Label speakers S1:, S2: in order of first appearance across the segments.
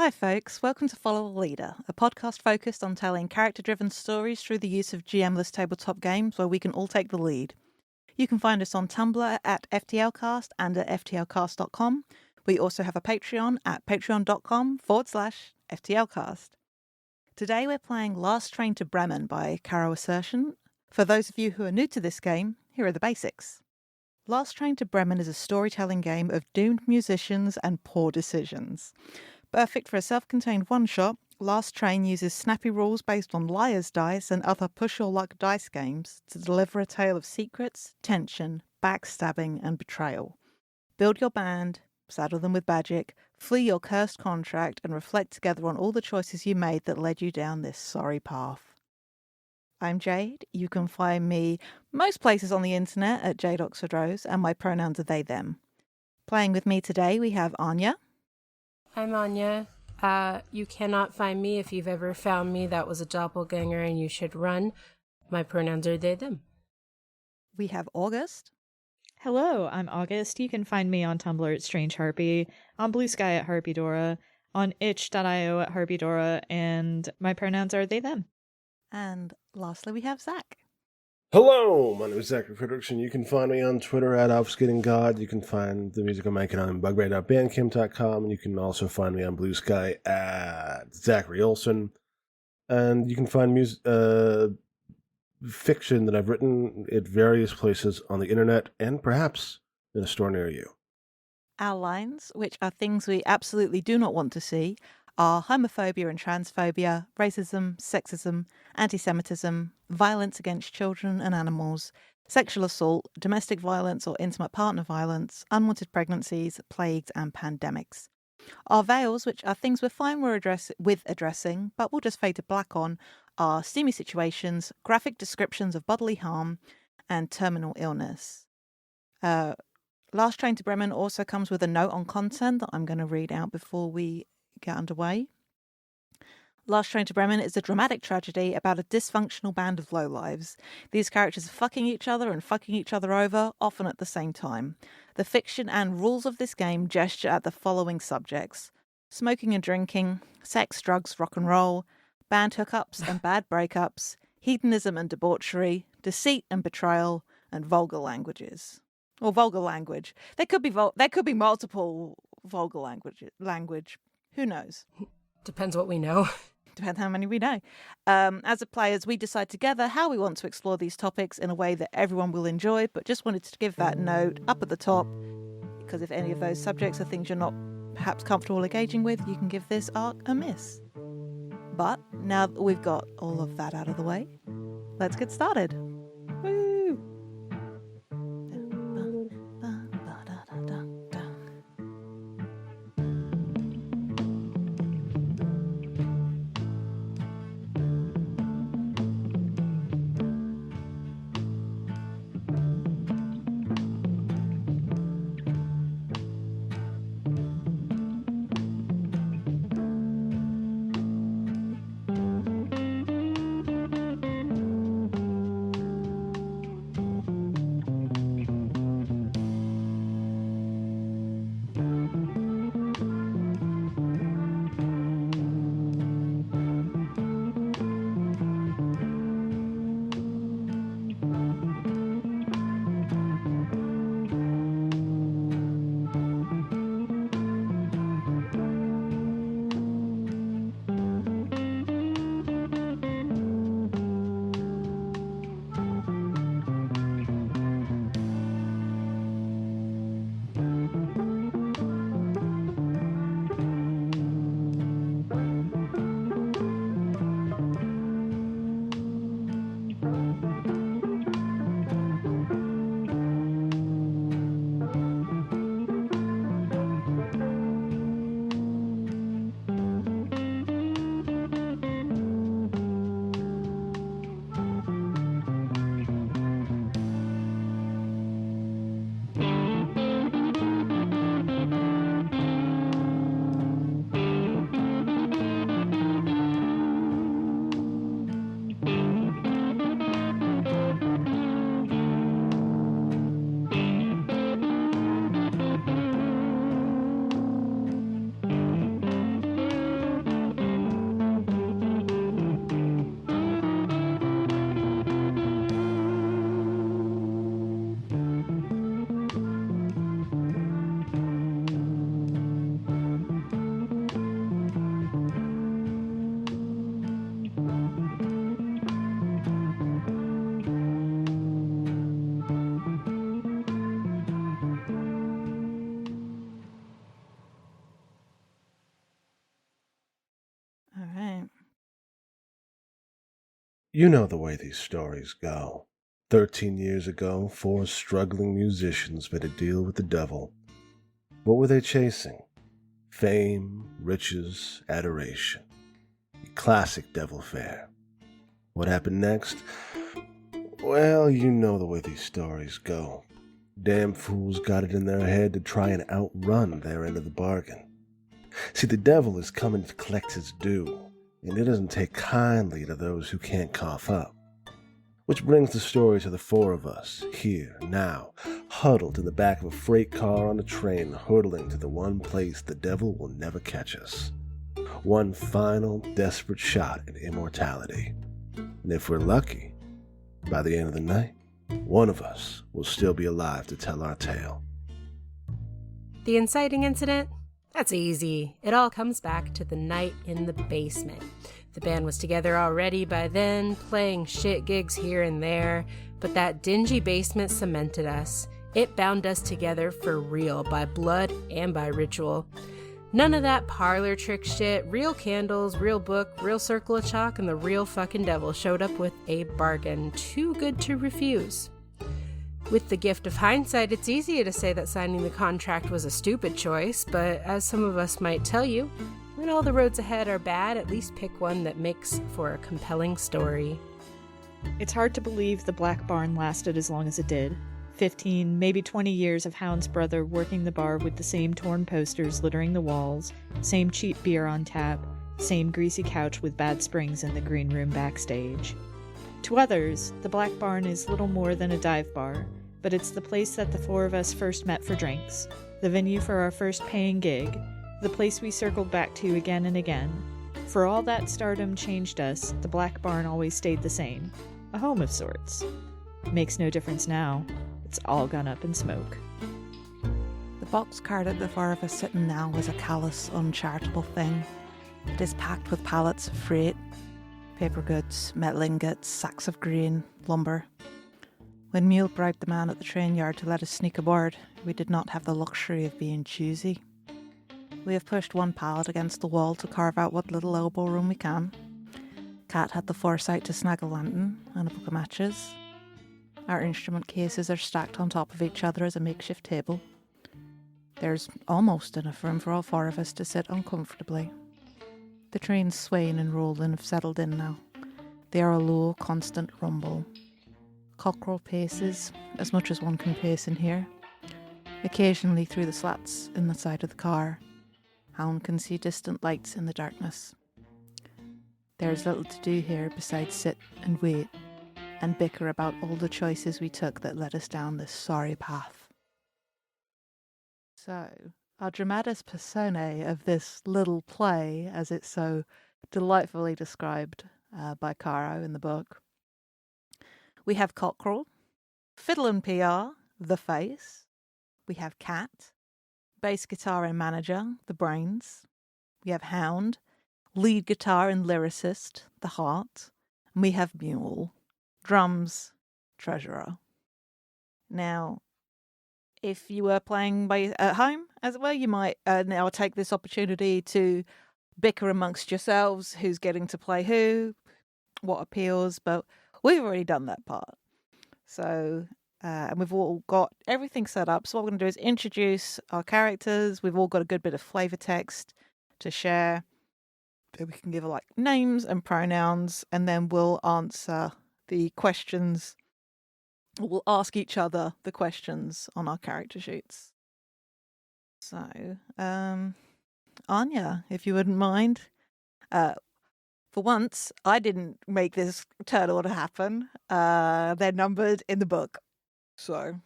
S1: Hi folks, welcome to Follow the Leader, a podcast focused on telling character-driven stories through the use of GM-less tabletop games where we can all take the lead. You can find us on Tumblr at FTLcast and at FTLcast.com. We also have a Patreon at patreon.com/FTLcast. Today we're playing Last Train to Bremen by Caro Assertion. For those of you who are new to this game, here are the basics. Last Train to Bremen is a storytelling game of doomed musicians and poor decisions. Perfect for a self-contained one-shot, Last Train uses snappy rules based on liar's dice and other push-your-luck dice games to deliver a tale of secrets, tension, backstabbing, and betrayal. Build your band, saddle them with magic, flee your cursed contract, and reflect together on all the choices you made that led you down this sorry path. I'm Jade. You can find me most places on the internet at Jade Oxford Rose, and my pronouns are they, them. Playing with me today we have Annya.
S2: I'm Annya. You cannot find me. If you've ever found me, that was a doppelganger and you should run. My pronouns are they, them.
S1: We have August.
S3: Hello, I'm August. You can find me on Tumblr at Strange Harpy, on Blue Sky at Harpydora, on itch.io at Harpydora, and my pronouns are they, them.
S1: And lastly, we have Zach.
S4: Hello, my name is Zachary Fredericks, and you can find me on Twitter at ObfuscatingGod. You can find the music I'm making on bugray.bandcamp.com, and you can also find me on Blue Sky at Zachary Olson. And you can find fiction that I've written at various places on the internet and perhaps in a store near you.
S1: Our lines, which are things we absolutely do not want to see, are homophobia and transphobia, racism, sexism, anti-Semitism, violence against children and animals, sexual assault, domestic violence or intimate partner violence, unwanted pregnancies, plagues and pandemics. Our veils, which are things we're fine with addressing, but we'll just fade to black on, are steamy situations, graphic descriptions of bodily harm, and terminal illness. Last Train to Bremen also comes with a note on content that I'm going to read out before we get underway. Last Train to Bremen is a dramatic tragedy about a dysfunctional band of lowlives. These characters are fucking each other and fucking each other over, often at the same time. The fiction and rules of this game gesture at the following subjects: smoking and drinking, sex, drugs, rock and roll, band hookups and bad breakups, hedonism and debauchery, deceit and betrayal, and vulgar languages. Or vulgar language. There could be multiple vulgar language. Who knows?
S2: Depends what we know.
S1: Depends how many we know. As a players, we decide together how we want to explore these topics in a way that everyone will enjoy, but just wanted to give that note up at the top, because if any of those subjects are things you're not perhaps comfortable engaging with, you can give this arc a miss. But now that we've got all of that out of the way, let's get started. Woo!
S4: You know the way these stories go. 13 years ago, 4 struggling musicians made a deal with the devil. What were they chasing? Fame, riches, adoration. A classic devil fare. What happened next? Well, you know the way these stories go. Damn fools got it in their head to try and outrun their end of the bargain. See, the devil is coming to collect his due, and it doesn't take kindly to those who can't cough up. Which brings the story to the 4 of us, here, now, huddled in the back of a freight car on a train, hurtling to the one place the devil will never catch us. One final, desperate shot at immortality. And if we're lucky, by the end of the night, one of us will still be alive to tell our tale.
S2: The inciting incident? That's easy. It all comes back to the night in the basement. The band was together already by then, playing shit gigs here and there, but that dingy basement cemented us. It bound us together for real, by blood and by ritual. None of that parlor trick shit. Real candles, real book, real circle of chalk, and the real fucking devil showed up with a bargain too good to refuse. With the gift of hindsight, it's easier to say that signing the contract was a stupid choice, but as some of us might tell you, when all the roads ahead are bad, at least pick one that makes for a compelling story.
S3: It's hard to believe the Black Barn lasted as long as it did. 15, maybe 20 years of Hound's brother working the bar with the same torn posters littering the walls, same cheap beer on tap, same greasy couch with bad springs in the green room backstage. To others, the Black Barn is little more than a dive bar, but it's the place that the 4 of us first met for drinks, the venue for our first paying gig, the place we circled back to again and again. For all that stardom changed us, the Black Barn always stayed the same, a home of sorts. Makes no difference now. It's all gone up in smoke.
S1: The boxcar that the 4 of us sit in now is a callous, uncharitable thing. It is packed with pallets of freight, paper goods, metal ingots, sacks of grain, lumber. When Mule bribed the man at the train yard to let us sneak aboard, we did not have the luxury of being choosy. We have pushed one pallet against the wall to carve out what little elbow room we can. Kat had the foresight to snag a lantern and a book of matches. Our instrument cases are stacked on top of each other as a makeshift table. There's almost enough room for all 4 of us to sit uncomfortably. The trains swaying and rolling have settled in now. They are a low, constant rumble. Cockerel paces, as much as one can pace in here. Occasionally through the slats in the side of the car, Hound can see distant lights in the darkness. There's little to do here besides sit and wait and bicker about all the choices we took that led us down this sorry path. So, our dramatis personae of this little play, as it's so delightfully described by Caro in the book. We have Cockerel, Fiddle and PR, the face. We have Cat, bass guitar and manager, the brains. We have Hound, lead guitar and lyricist, the heart. And we have Mule, drums, treasurer. Now, if you were playing at home, as it were, you might now take this opportunity to bicker amongst yourselves who's getting to play who, what appeals, but we've already done that part. So, and we've all got everything set up. So what we're going to do is introduce our characters. We've all got a good bit of flavor text to share. We can give like names and pronouns, and then we'll answer the questions. We'll ask each other the questions on our character sheets. So, Anya, if you wouldn't mind. For once, I didn't make this turn order happen. They're numbered in the book. So.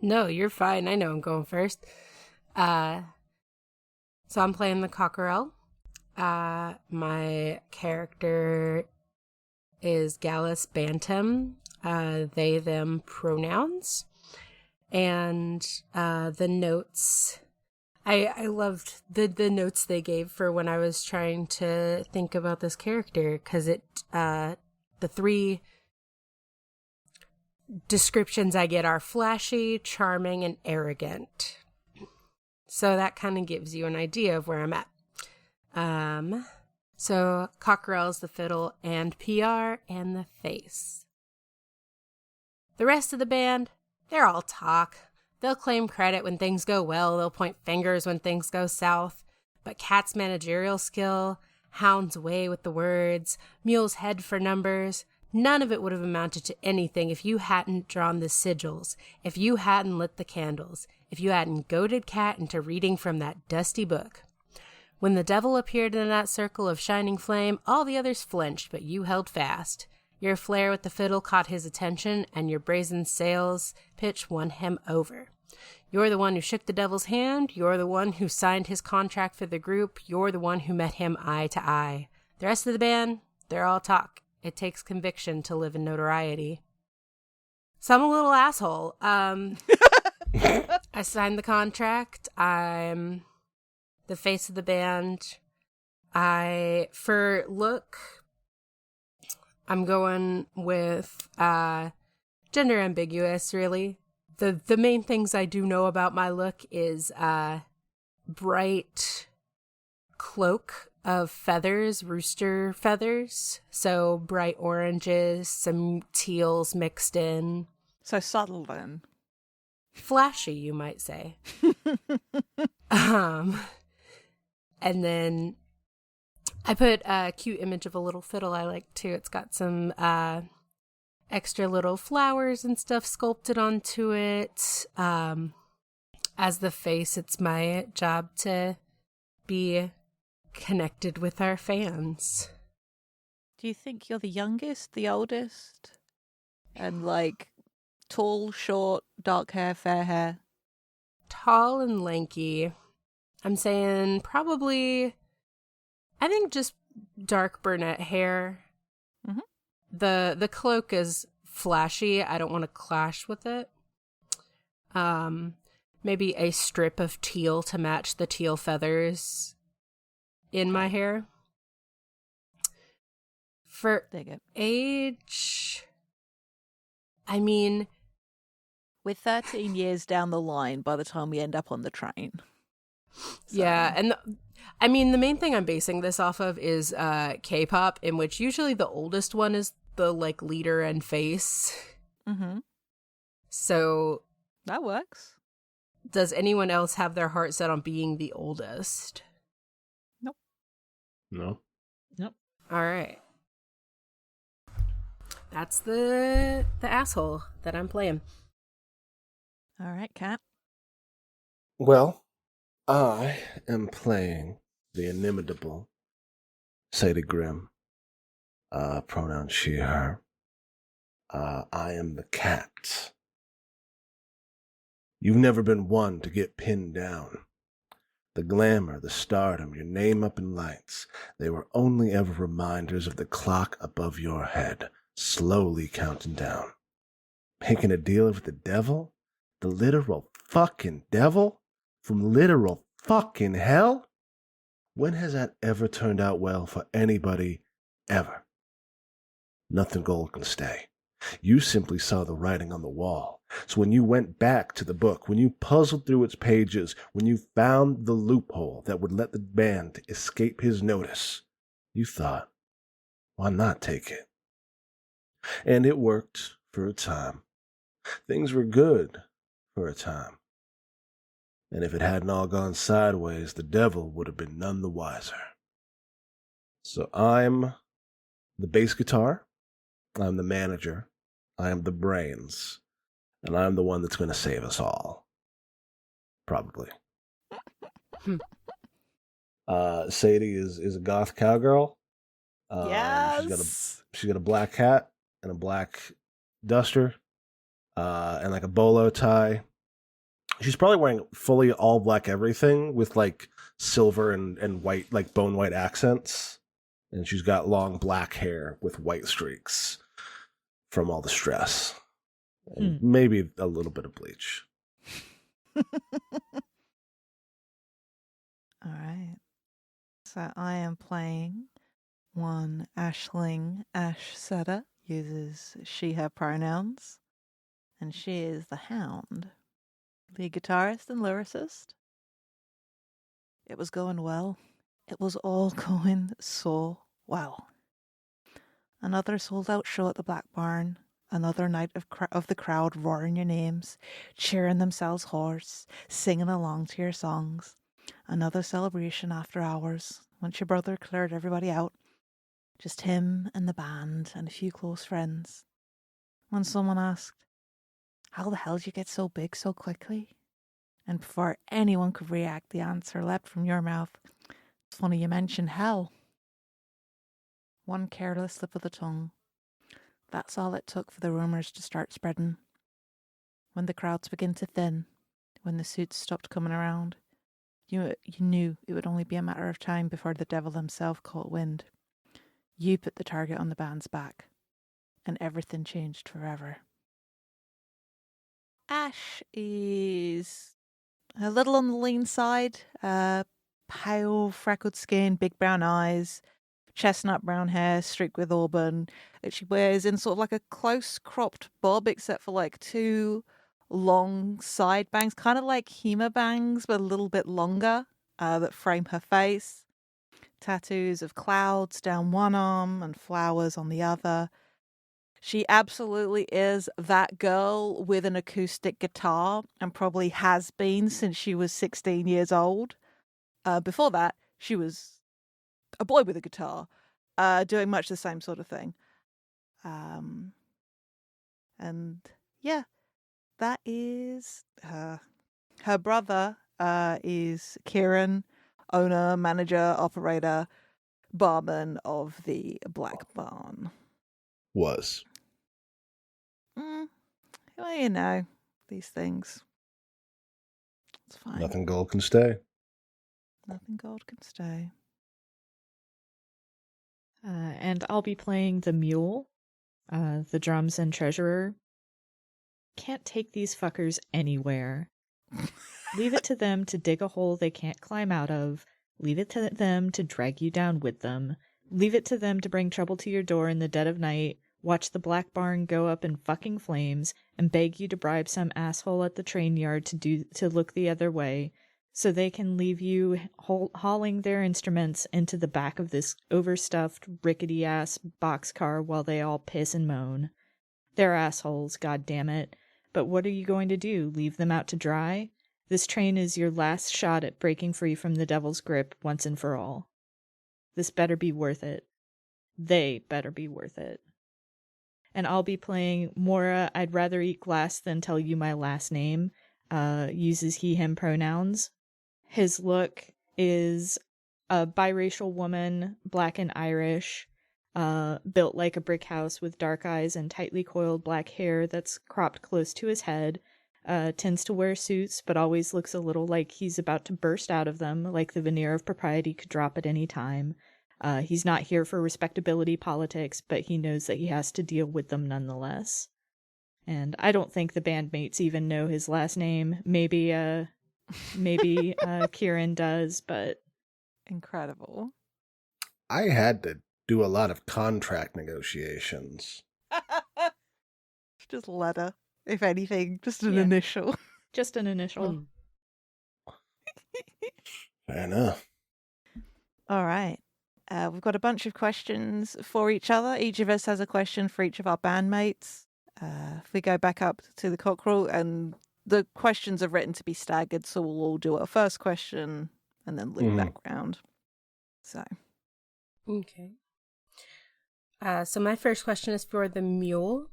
S2: No, you're fine. I know I'm going first. So I'm playing the Cockerel. My character is Gallus Bantam. They, them pronouns. And the notes... I loved the notes they gave for when I was trying to think about this character, because the 3 descriptions I get are flashy, charming, and arrogant. So that kind of gives you an idea of where I'm at. So Cockerell's the fiddle and PR and the face. The rest of the band, they're all talk. They'll claim credit when things go well. They'll point fingers when things go south. But Cat's managerial skill, Hound's way with the words, Mule's head for numbers, none of it would have amounted to anything if you hadn't drawn the sigils, if you hadn't lit the candles, if you hadn't goaded Cat into reading from that dusty book. When the devil appeared in that circle of shining flame, all the others flinched, but you held fast. Your flair with the fiddle caught his attention, and your brazen sales pitch won him over. You're the one who shook the devil's hand. You're the one who signed his contract for the group. You're the one who met him eye to eye. The rest of the band, they're all talk. It takes conviction to live in notoriety. So I'm a little asshole. I signed the contract. I'm the face of the band. For look, I'm going with gender ambiguous, really. The main things I do know about my look is bright cloak of feathers, rooster feathers. So bright oranges, some teals mixed in.
S1: So subtle then.
S2: Flashy, you might say. And then I put a cute image of a little fiddle I like too. It's got some extra little flowers and stuff sculpted onto it. As the face, it's my job to be connected with our fans.
S1: Do you think you're the youngest, the oldest? And like tall, short, dark hair, fair hair?
S2: Tall and lanky. I'm saying probably, I think just dark brunette hair.
S1: Mm-hmm.
S2: The cloak is flashy. I don't want to clash with it. Maybe a strip of teal to match the teal feathers in my hair. For age, I mean,
S1: we're 13 years down the line by the time we end up on the train. So.
S2: Yeah, and I mean, the main thing I'm basing this off of is K-pop, in which usually the oldest one is the like leader and face.
S1: Mm-hmm.
S2: So
S1: that works.
S2: Does anyone else have their heart set on being the oldest?
S1: Nope.
S4: No.
S3: Nope.
S2: All right. That's the asshole that I'm playing.
S1: All right, Kat.
S4: Well, I am playing the inimitable Sadie Grimm. Pronoun she, her. I am the cat. You've never been one to get pinned down. The glamour, the stardom, your name up in lights, they were only ever reminders of the clock above your head, slowly counting down. Making a deal with the devil? The literal fucking devil? From literal fucking hell? When has that ever turned out well for anybody, ever? Nothing gold can stay. You simply saw the writing on the wall. So when you went back to the book, when you puzzled through its pages, when you found the loophole that would let the band escape his notice, you thought, why not take it? And it worked for a time. Things were good for a time. And if it hadn't all gone sideways, the devil would have been none the wiser. So I'm the bass guitar, I'm the manager, I am the brains, and I'm the one that's going to save us all. Probably. Sadie is a goth cowgirl.
S1: Yes.
S4: She's got a black hat and a black duster, and like a bolo tie. She's probably wearing fully all black everything with like silver and white, like bone white accents. And she's got long black hair with white streaks from all the stress. And maybe a little bit of bleach.
S1: All right. So I am playing one Ashling Ash Setter, uses she, her pronouns. And she is the Hound, the guitarist and lyricist. It was going well. It was all going so well. Another sold-out show at the Black Barn. Another night of the crowd roaring your names, cheering themselves hoarse, singing along to your songs. Another celebration after hours, once your brother cleared everybody out. Just him and the band and a few close friends. When someone asked, "How the hell did you get so big so quickly?" And before anyone could react, the answer leapt from your mouth. "It's funny you mentioned hell." One careless slip of the tongue. That's all it took for the rumours to start spreading. When the crowds began to thin, when the suits stopped coming around, you knew it would only be a matter of time before the devil himself caught wind. You put the target on the band's back, and everything changed forever. Ash is a little on the lean side, pale, freckled skin, big brown eyes, chestnut brown hair streaked with auburn that she wears in sort of like a close cropped bob, except for like two long side bangs, kind of like Hema bangs, but a little bit longer, that frame her face. Tattoos of clouds down one arm and flowers on the other. She absolutely is that girl with an acoustic guitar and probably has been since she was 16 years old. Before that, she was a boy with a guitar, doing much the same sort of thing. And yeah, that is her. Her brother is Kieran, owner, manager, operator, barman of the Black Barn.
S4: Was.
S1: Well, you know, these things. It's fine.
S4: Nothing gold can stay.
S1: Nothing gold can stay.
S3: And I'll be playing the mule, the drums and treasurer. Can't take these fuckers anywhere. Leave it to them to dig a hole they can't climb out of. Leave it to them to drag you down with them. Leave it to them to bring trouble to your door in the dead of night, watch the Black Barn go up in fucking flames, and beg you to bribe some asshole at the train yard to look the other way, so they can leave you hauling their instruments into the back of this overstuffed, rickety-ass boxcar while they all piss and moan. They're assholes, goddammit. But what are you going to do? Leave them out to dry? This train is your last shot at breaking free from the devil's grip once and for all. This better be worth it. They better be worth it. And I'll be playing Mora, I'd rather eat glass than tell you my last name, uses he, him pronouns. His look is a biracial woman, black and Irish, built like a brick house with dark eyes and tightly coiled black hair that's cropped close to his head. Tends to wear suits, but always looks a little like he's about to burst out of them, like the veneer of propriety could drop at any time. He's not here for respectability politics, but he knows that he has to deal with them nonetheless. And I don't think the bandmates even know his last name. Maybe Kieran does, but...
S1: Incredible.
S4: I had to do a lot of contract negotiations.
S1: Just letter, if anything. Just an initial.
S3: Just an initial.
S4: Fair enough.
S1: All right. We've got a bunch of questions for each other. Each of us has a question for each of our bandmates. If we go back up to the cockerel, and the questions are written to be staggered, so we'll all do a first question and then loop back round. So.
S2: Okay. So my first question is for the mule.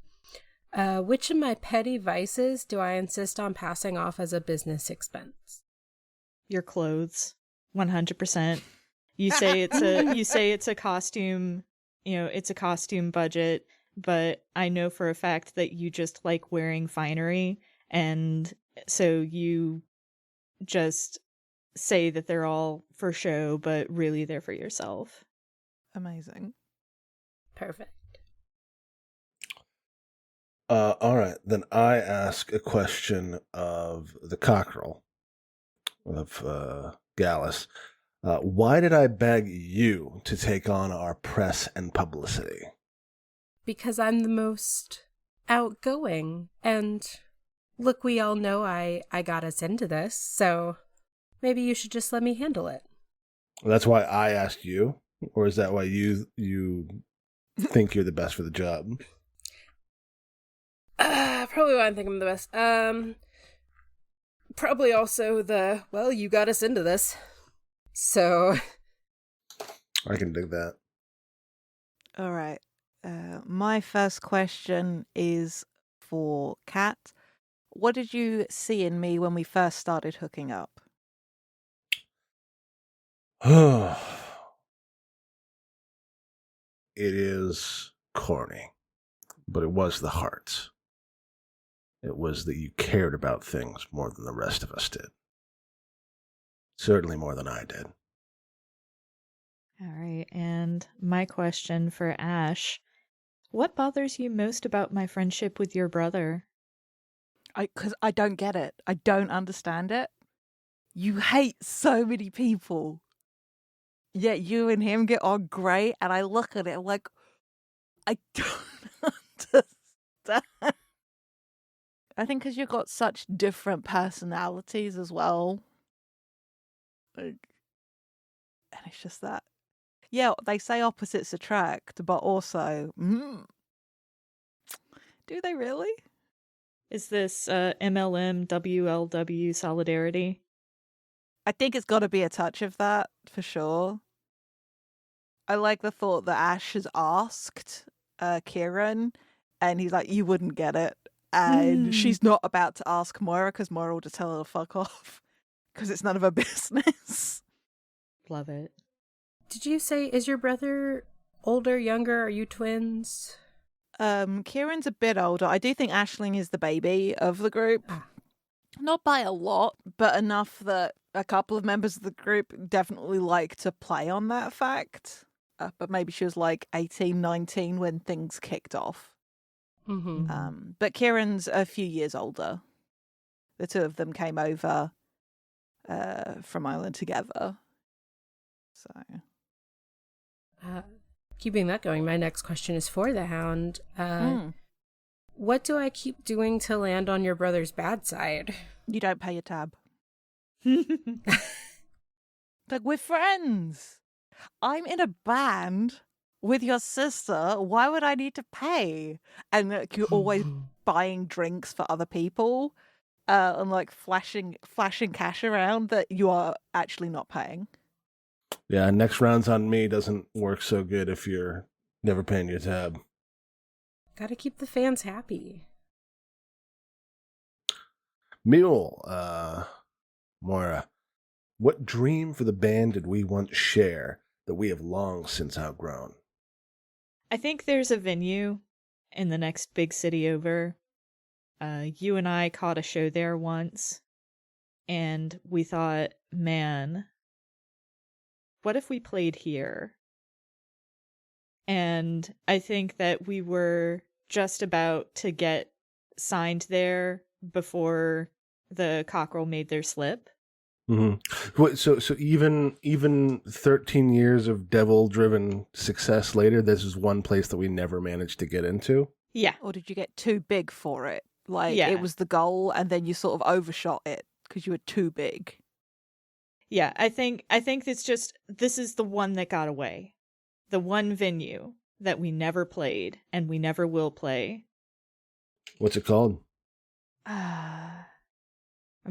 S2: Which of my petty vices do I insist on passing off as a business expense?
S3: Your clothes, 100%. You say it's a costume, it's a costume budget, but I know for a fact that you just like wearing finery, and so you just say that they're all for show, but really they're for yourself.
S1: Amazing.
S2: Perfect.
S4: All right, then I ask a question of the cockerel, of Gallus. Why did I beg you to take on our press and publicity?
S2: Because I'm the most outgoing, and look, we all know I got us into this, so maybe you should just let me handle it.
S4: That's why I asked you, or is that why you think you're the best for the job?
S2: Probably why I think I'm the best. Probably also you got us into this. So.
S4: I can dig that.
S1: All right. My first question is for Kat. What did you see in me when we first started hooking up?
S4: It is corny, but it was the heart. It was that you cared about things more than the rest of us did. Certainly more than I did.
S3: All right, and my question for Ash. What bothers you most about my friendship with your brother?
S1: Because I don't get it. I don't understand it. You hate so many people. Yet you and him get on great, and I look at it like, I don't understand. I think because you've got such different personalities as well. And it's just that. Yeah, they say opposites attract, but also, do they really?
S3: Is this MLM WLW solidarity?
S1: I think it's got to be a touch of that, for sure. I like the thought that Ash has asked Kieran, and he's like, you wouldn't get it. And she's not about to ask Moira, because Moira will just tell her to fuck off, because it's none of her business.
S3: Love it.
S2: Did you say, is your brother older, younger? Are you twins?
S1: Kieran's a bit older. I do think Aisling is the baby of the group. Not by a lot, but enough that a couple of members of the group definitely like to play on that fact. But maybe she was like 18, 19 when things kicked off.
S2: Mm-hmm.
S1: But Kieran's a few years older. The two of them came over from Ireland together. So...
S2: keeping that going, my next question is for the Hound. What do I keep doing to land on your brother's bad side?
S1: You don't pay your tab. Like, we're friends. I'm in a band with your sister. Why would I need to pay? And like, you're always buying drinks for other people and like flashing cash around that you are actually not paying.
S4: Yeah, next round's on me doesn't work so good if you're never paying your tab.
S2: Gotta keep the fans happy.
S4: Mule, Moira, what dream for the band did we once share that we have long since outgrown?
S3: I think there's a venue in the next big city over. You and I caught a show there once, and we thought, man, what if we played here? And I think that we were just about to get signed there before the cockerel made their slip.
S4: Mm-hmm. So even 13 years of devil-driven success later, this is one place that we never managed to get into?
S3: Yeah.
S1: Or did you get too big for it? Like,
S3: Yeah.
S1: it was the goal, and then you sort of overshot it because you were too big.
S3: Yeah, I think it's just, this is the one that got away. The one venue that we never played and we never will play.
S4: What's it called?
S3: I'm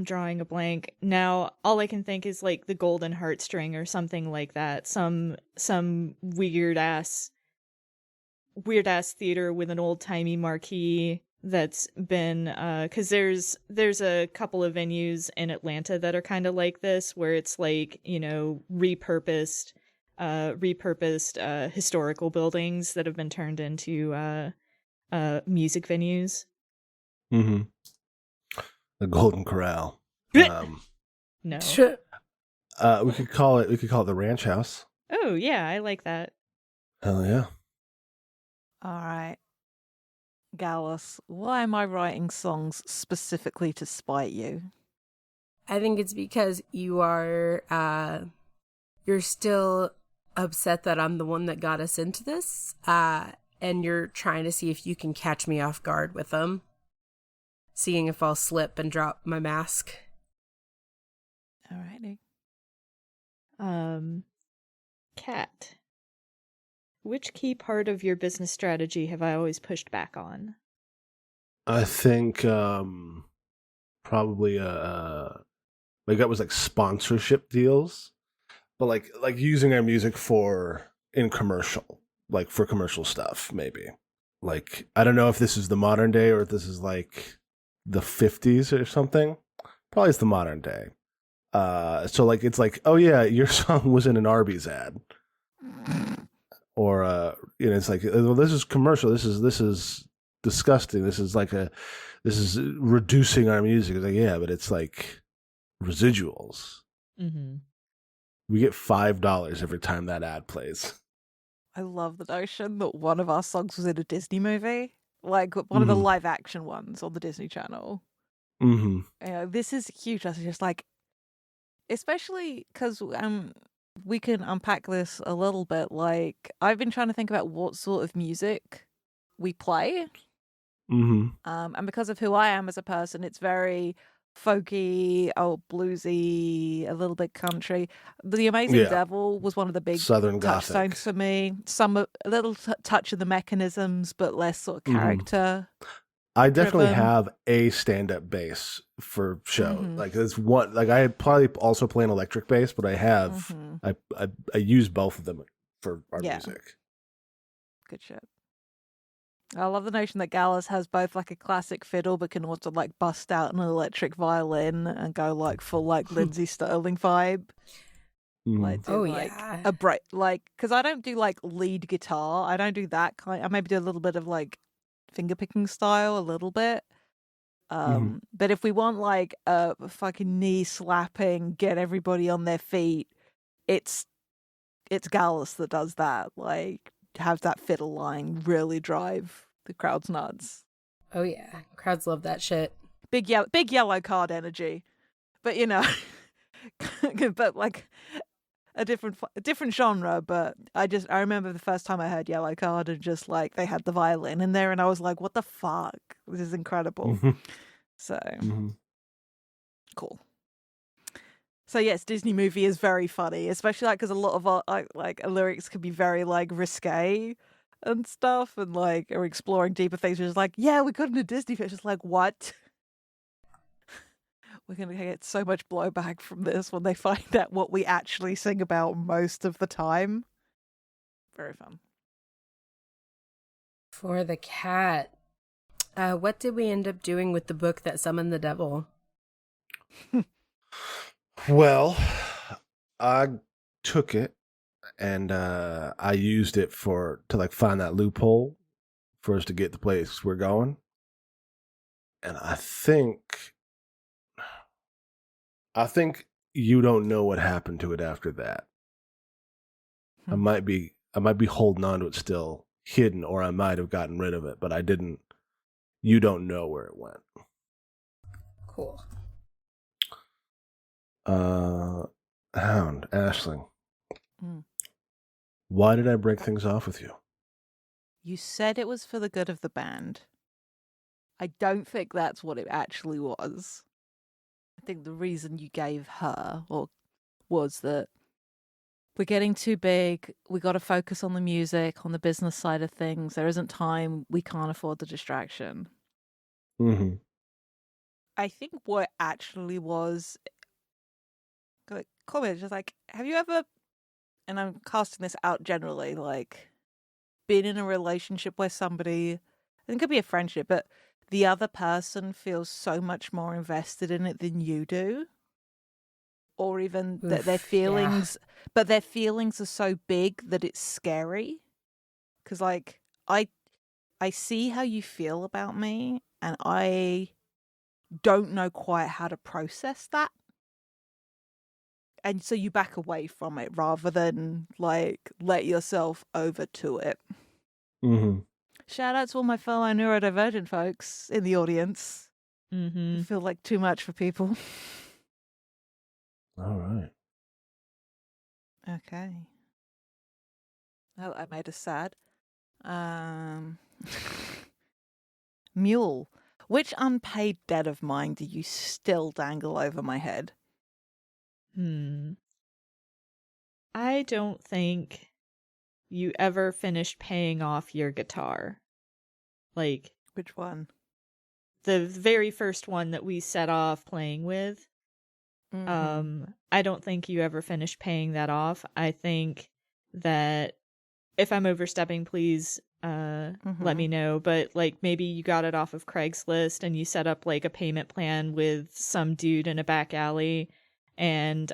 S3: drawing a blank. Now, all I can think is like the Golden Heartstring or something like that. Some weird ass theater with an old-timey marquee that's been because there's a couple of venues in Atlanta that are kind of like this, where it's like, you know, repurposed historical buildings that have been turned into music venues.
S4: Mm-hmm. The Golden Corral.
S3: No.
S4: We could call it the Ranch House.
S3: Oh yeah, I like that.
S4: Hell yeah.
S1: All right. Gallus, why am I writing songs specifically to spite you?
S2: I think it's because you are, you're still upset that I'm the one that got us into this, and you're trying to see if you can catch me off guard with them, seeing if I'll slip and drop my mask.
S1: All righty.
S3: Cat. Which key part of your business strategy have I always pushed back on?
S4: I think probably my gut was like sponsorship deals, but like using our music in commercial, like for commercial stuff, maybe. Like I don't know if this is the modern day or if this is like the 50s or something. Probably it's the modern day. So like it's like, oh yeah, your song was in an Arby's ad, or it's like, well, this is commercial. This is disgusting. This is reducing our music. It's like, yeah, but it's like residuals.
S3: Mm-hmm.
S4: We get $5 every time that ad plays.
S1: I love the notion that one of our songs was in a Disney movie, like one of the live action ones on the Disney Channel.
S4: Mm-hmm.
S1: This is huge. That's just like, especially because we can unpack this a little bit. Like, I've been trying to think about what sort of music we play.
S4: Mm-hmm.
S1: And because of who I am as a person, it's very folky, bluesy, a little bit country. The Amazing Devil was one of the big
S4: Southern
S1: touchstones for me. A little touch of the mechanisms, but less sort of character.
S4: I definitely have a stand-up bass for show.
S1: Mm-hmm.
S4: Like there's one. Like I probably also play an electric bass, but I have I use both of them for our music.
S1: Good shit. I love the notion that Gallus has both like a classic fiddle, but can also like bust out an electric violin and go like full like Lindsay Sterling vibe. Like do a break, like because I don't do like lead guitar. I don't do that kind. I maybe do a little bit of like finger picking style, a little bit. But if we want like a fucking knee slapping, get everybody on their feet, it's Gallus that does that. Like, have that fiddle line really drive the crowd's nuts.
S2: Oh yeah, crowds love that shit.
S1: Big yellow card energy, but but like a different genre. But I remember the first time I heard Yellow Card and just like they had the violin in there, and I was like, what the fuck? This is incredible. So cool. So yes, Disney movie is very funny, especially like because a lot of our like lyrics can be very like risque and stuff, and like are exploring deeper things. It's like, yeah, we got into Disney film. It's just like, what? We're gonna get so much blowback from this when they find out what we actually sing about most of the time. Very fun.
S2: For the cat, what did we end up doing with the book that summoned the devil?
S4: Well, I took it and I used it to like find that loophole for us to get the place we're going. And I think you don't know what happened to it after that. I might be holding on to it still hidden, or I might have gotten rid of it, but I didn't. You don't know where it went.
S2: Cool.
S4: Hound, Aisling. Why did I break things off with you?
S1: You said it was for the good of the band. I don't think that's what it actually was. I think the reason you gave her was that we're getting too big. We got to focus on the music, on the business side of things. There isn't time. We can't afford the distraction.
S4: Mm-hmm.
S1: I think what it actually was, like, comment, just like, have you ever, and I'm casting this out generally, like, been in a relationship where somebody, and it could be a friendship, but the other person feels so much more invested in it than you do? Or even that their feelings, but their feelings are so big that it's scary. Because, like, I see how you feel about me, and I don't know quite how to process that. And so you back away from it rather than, like, let yourself over to it.
S4: Mm-hmm.
S1: Shout out to all my fellow neurodivergent folks in the audience.
S3: Mm-hmm.
S1: I feel like too much for people.
S4: All right.
S1: Okay. Oh, I made us sad. Mule. Which unpaid debt of mine do you still dangle over my head?
S3: I don't think you ever finished paying off your guitar. Like,
S1: Which one?
S3: the very first one that we set off playing with. I don't think you ever finished paying that off. I think that if I'm overstepping, please let me know. But like maybe you got it off of Craigslist and you set up like a payment plan with some dude in a back alley, and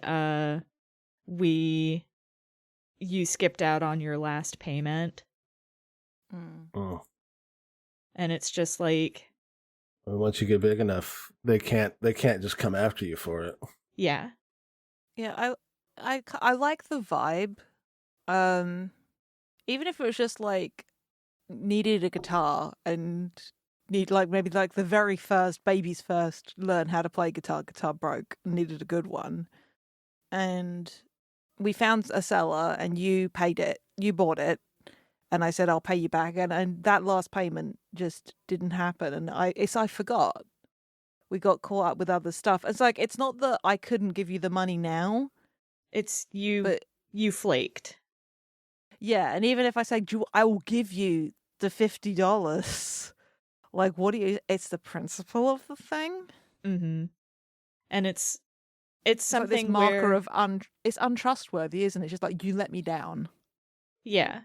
S3: you skipped out on your last payment.
S4: Oh.
S3: And it's just like,
S4: Well, once you get big enough, they can't just come after you for it.
S3: yeah.
S1: Yeah, I like the vibe. Even if it was just like needed a guitar and need like maybe like the very first baby's first learn how to play guitar broke, needed a good one, and we found a seller and you paid it, you bought it, and I said I'll pay you back, and that last payment just didn't happen, and I forgot. We got caught up with other stuff. It's like, it's not that I couldn't give you the money now.
S3: It's you,
S1: but
S3: you flaked.
S1: Yeah, and even if I say, I will give you the $50, like, what do you, it's the principle of the thing.
S3: Mm-hmm. And it's something
S1: like this marker
S3: where,
S1: of, it's untrustworthy, isn't it? It's just like, you let me down.
S3: yeah.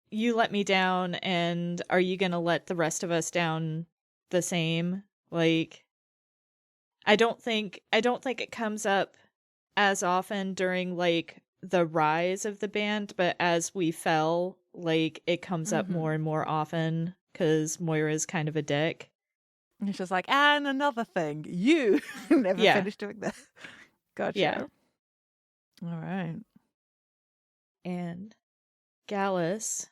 S3: You let me down, and are you going to let the rest of us down the same? Like, I don't think it comes up as often during like the rise of the band, but as we fell, like it comes up more and more often because Moira's kind of a dick.
S1: And it's just like, and another thing, you never finished doing that. Gotcha.
S3: Yeah.
S1: All right.
S3: And Gallus,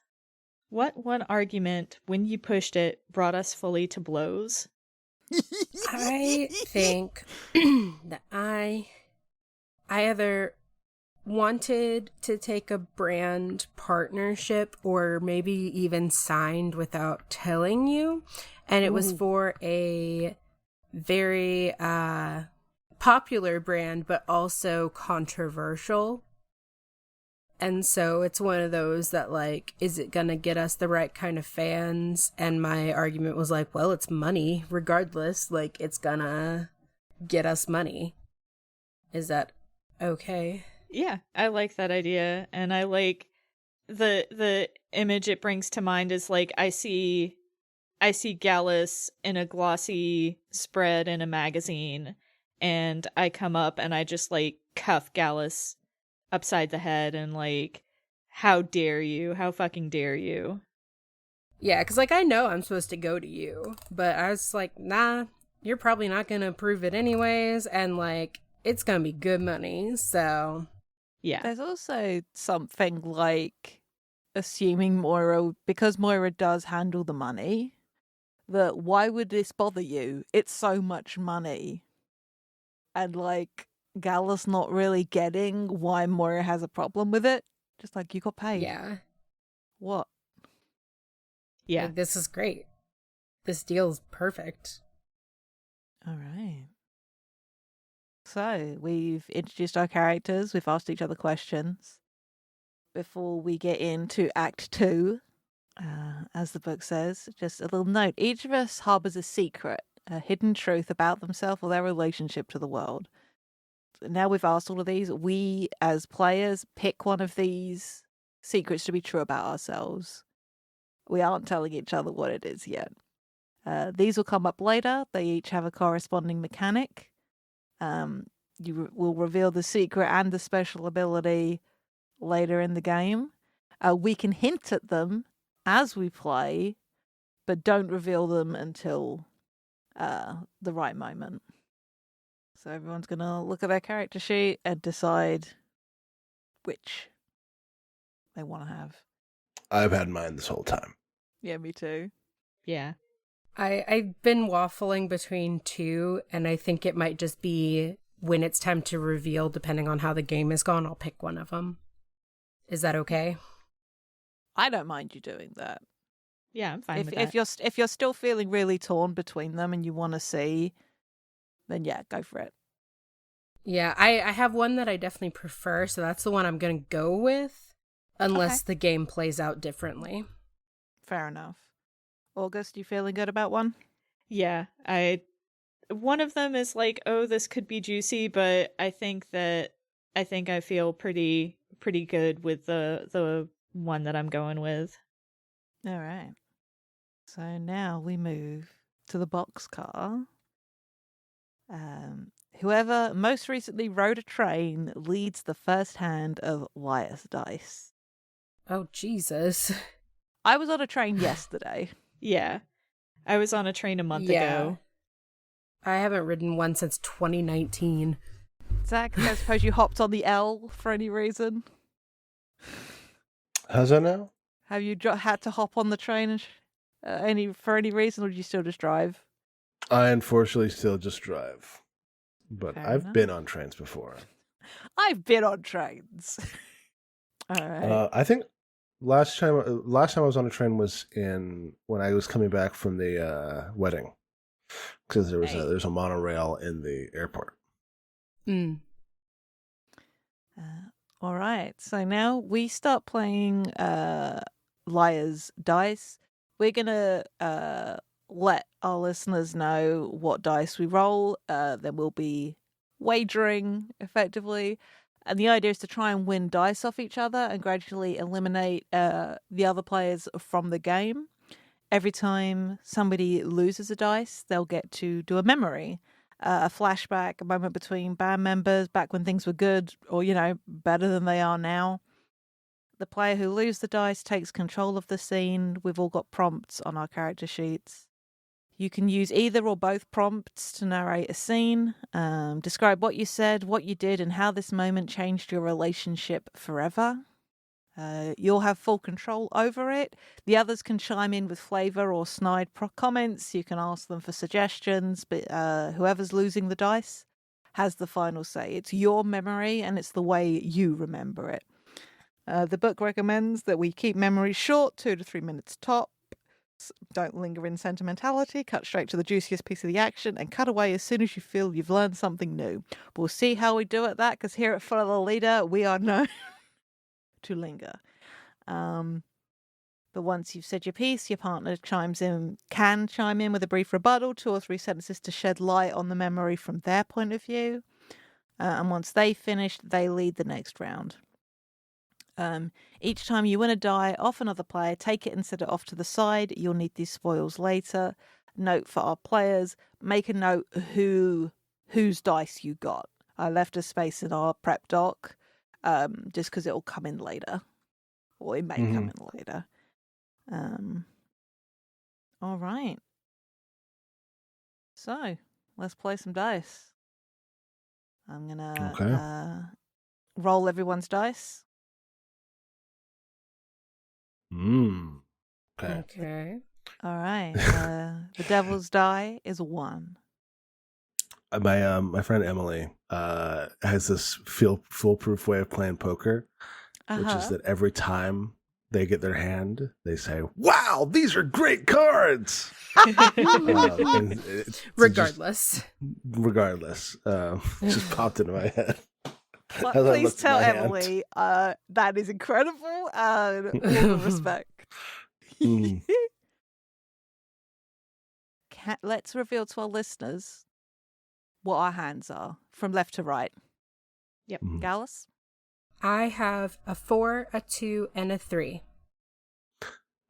S3: what one argument, when you pushed it, brought us fully to blows?
S2: I think that I either wanted to take a brand partnership or maybe even signed without telling you. And it was for a very popular brand, but also controversial. And so it's one of those that, like, is it going to get us the right kind of fans? And my argument was like, well, it's money regardless. Like, it's going to get us money. Is that okay?
S3: Yeah, I like that idea. And I like the image it brings to mind is like, I see Gallus in a glossy spread in a magazine, and I come up and I just like cuff Gallus upside the head and like, how dare you? How fucking dare you?
S2: Yeah, because like I know I'm supposed to go to you, but I was like, nah, you're probably not going to approve it anyways, and like it's going to be good money, so...
S3: Yeah.
S1: There's also something like assuming Moira, because Moira does handle the money, that why would this bother you? It's so much money. And like, Gallus not really getting why Moira has a problem with it. Just like, you got paid.
S2: Yeah.
S1: What?
S3: Yeah.
S2: Like, this is great. This deal's perfect.
S1: All right. So, we've introduced our characters, we've asked each other questions. Before we get into Act 2, as the book says, just a little note. Each of us harbors a secret, a hidden truth about themselves or their relationship to the world. Now we've asked all of these, we as players pick one of these secrets to be true about ourselves. We aren't telling each other what it is yet. These will come up later. They each have a corresponding mechanic. You will reveal the secret and the special ability later in the game. We can hint at them as we play, but don't reveal them until the right moment. So everyone's going to look at their character sheet and decide which they want to have.
S4: I've had mine this whole time.
S1: Yeah, me too.
S3: Yeah.
S2: I've been waffling between two, and I think it might just be when it's time to reveal, depending on how the game is gone, I'll pick one of them. Is that okay?
S1: I don't mind you doing that.
S3: Yeah, I'm fine with that.
S1: If you're still feeling really torn between them and you want to see, then yeah, go for it.
S2: Yeah, I have one that I definitely prefer, so that's the one I'm going to go with, unless the game plays out differently.
S1: Fair enough. August, you feeling good about one?
S3: Yeah, one of them is like, oh, this could be juicy, but I think I feel pretty good with the one that I'm going with.
S1: All right. So now we move to the boxcar. Whoever most recently rode a train leads the first hand of Liar's Dice.
S2: Oh, Jesus.
S1: I was on a train yesterday.
S3: Yeah. I was on a train a month ago.
S2: I haven't ridden one since 2019.
S1: Zach, I suppose you hopped on the L for any reason?
S4: How's that now?
S1: Have you had to hop on the train for any reason, or do you still just drive?
S4: I unfortunately still just drive. But
S1: Fair
S4: I've
S1: enough.
S4: been on trains before.
S1: I've been on trains. All right.
S4: I think last time I was on a train was when I was coming back from the wedding, because there's a monorail in the airport.
S1: All right. So now we start playing Liar's Dice. We're gonna let our listeners know what dice we roll. Then we'll be wagering effectively. And the idea is to try and win dice off each other and gradually eliminate the other players from the game. Every time somebody loses a dice, they'll get to do a memory, a flashback, a moment between band members, back when things were good or, better than they are now. The player who loses the dice takes control of the scene. We've all got prompts on our character sheets. You can use either or both prompts to narrate a scene, describe what you said, what you did, and how this moment changed your relationship forever. You'll have full control over it. The others can chime in with flavour or snide comments. You can ask them for suggestions, but whoever's losing the dice has the final say. It's your memory and it's the way you remember it. The book recommends that we keep memories short, 2 to 3 minutes top. Don't linger in sentimentality, cut straight to the juiciest piece of the action, and cut away as soon as you feel you've learned something new. We'll see how we do at that, because here at Follow the Leader, we are known to linger. But once you've said your piece, your partner can chime in with a brief rebuttal, 2 or 3 sentences to shed light on the memory from their point of view. And once they finish, they lead the next round. Each time you win a die off another player, take it and set it off to the side. You'll need these spoils later. Note for our players, make a note whose dice you got. I left a space in our prep doc just because it'll come in later. Or it may come in later. All right. So, let's play some dice. I'm going to roll everyone's dice.
S2: Okay.
S1: All right. The devil's die is 1.
S4: My friend Emily has this foolproof way of playing poker, which is that every time they get their hand, they say, "Wow, these are great cards!"
S2: Regardless.
S4: It just popped into my head.
S1: But please tell Emily that is incredible and all the respect. Let's reveal to our listeners what our hands are from left to right.
S3: Yep.
S1: Gallus?
S2: I have a 4, a 2, and a 3.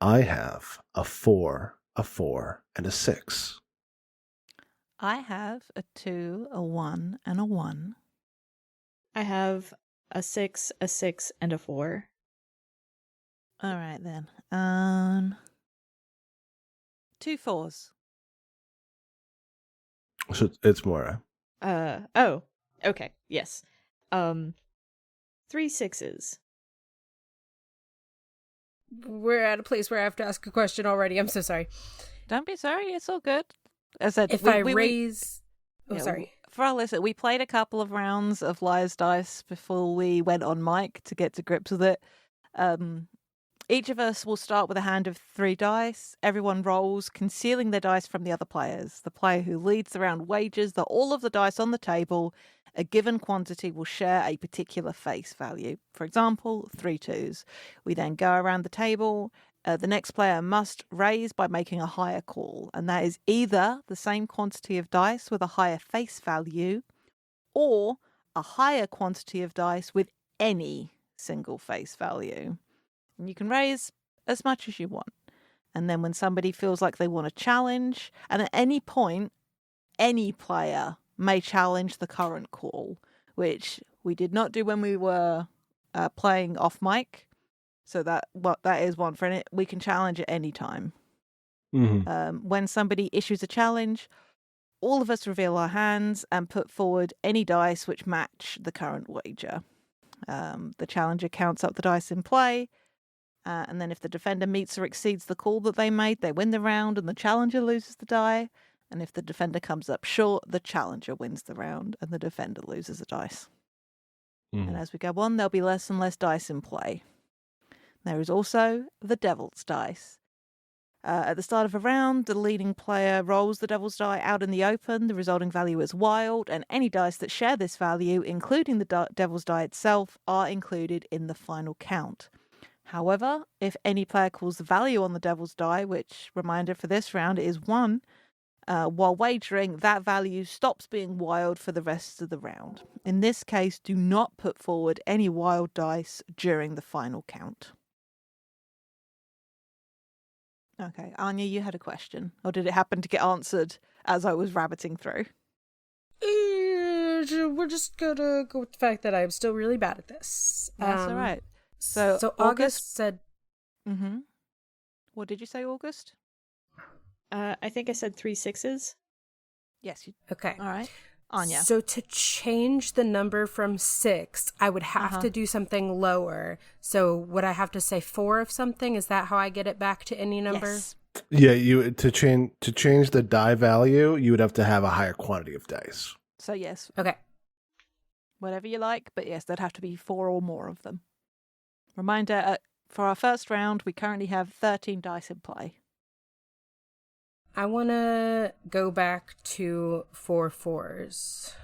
S4: I have a 4, a 4, and a 6.
S1: I have a 2, a 1, and a 1.
S3: I have a 6, a 6, and a 4.
S1: All right, then. 2 4s.
S4: So it's Mora.
S3: Oh, okay, yes. 3 6s.
S2: We're at a place where I have to ask a question already. I'm so sorry.
S1: Don't be sorry. It's all good. As I said,
S2: If I raise... sorry.
S1: For our listener, we played a couple of rounds of Liar's Dice before we went on mic to get to grips with it. Each of us will start with a hand of 3 dice. Everyone rolls, concealing their dice from the other players. The player who leads the round wagers that all of the dice on the table, A given quantity will share a particular face value. For example, 3 2s. We then go around the table. The next player must raise by making a higher call, and that is either the same quantity of dice with a higher face value or a higher quantity of dice with any single face value. And you can raise as much as you want. And then when somebody feels like they want to challenge, and at any point, any player may challenge the current call, which we did not do when we were playing off mic. So that is one for it. We can challenge at any time.
S4: Mm-hmm.
S1: When somebody issues a challenge, all of us reveal our hands and put forward any dice which match the current wager. The challenger counts up the dice in play, and then if the defender meets or exceeds the call that they made, they win the round and the challenger loses the die. And if the defender comes up short, the challenger wins the round and the defender loses a dice.
S4: Mm-hmm.
S1: And as we go on, there'll be less and less dice in play. There is also the devil's dice. At the start of a round, the leading player rolls the devil's die out in the open. The resulting value is wild, and any dice that share this value, including the devil's die itself, are included in the final count. However, if any player calls the value on the devil's die, which, reminder for this round, is 1, while wagering, that value stops being wild for the rest of the round. In this case, do not put forward any wild dice during the final count. Okay, Anya, you had a question. Or did it happen to get answered as I was rabbiting through?
S2: We're just gonna go with the fact that I'm still really bad at this.
S1: That's all right. So
S2: August said...
S1: Mm-hmm. What did you say, August?
S3: I think I said 3 6s.
S1: Yes.
S2: Okay.
S1: All right. Anya.
S2: So to change the number from 6, I would have to do something lower. So would I have to say 4 of something? Is that how I get it back to any number?
S1: Yes.
S4: Yeah, you to change the die value, you would have to have a higher quantity of dice.
S1: So yes.
S2: Okay.
S1: Whatever you like, but yes, there'd have to be 4 or more of them. Reminder, for our first round, we currently have 13 dice in play.
S2: I want to go back to 4 4s.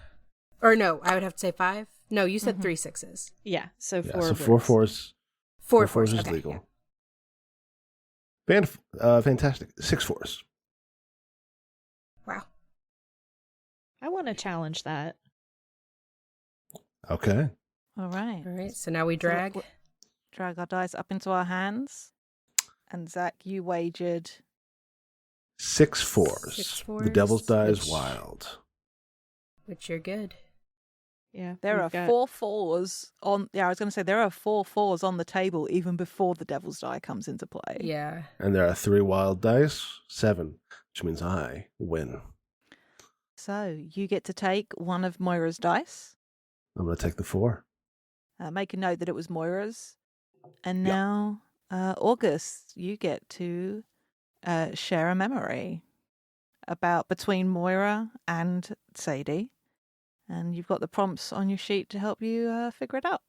S2: Or no, I would have to say 5. No, you said 3 6s.
S3: Yeah, so 4
S4: So
S3: words.
S4: 4 4s.
S2: 4
S4: 4
S2: 4s
S4: 4s is
S2: okay,
S4: legal.
S2: yeah.
S4: Fantastic. 6 4s.
S2: Wow.
S3: I want to challenge that.
S4: Okay.
S1: All right.
S2: All right, so now we drag.
S1: Drag our dice up into our hands. And Zach, you wagered
S4: 6 4s.
S2: 6 4s.
S4: The devil's die is
S2: which-
S4: wild.
S2: Which you're good.
S3: Yeah.
S1: There
S3: we've
S1: are
S3: got-
S1: 4 4s on. Yeah, I was going to say there are 4 4s on the table even before the devil's die comes into play.
S2: Yeah.
S4: And there are 3 wild dice, 7, which means I win.
S1: So you get to take one of Moira's dice.
S4: I'm going to take the 4.
S1: Make a note that it was Moira's. And
S4: Yeah.
S1: now, August, you get to share a memory about between Moira and Sadie. And you've got the prompts on your sheet to help you figure it out.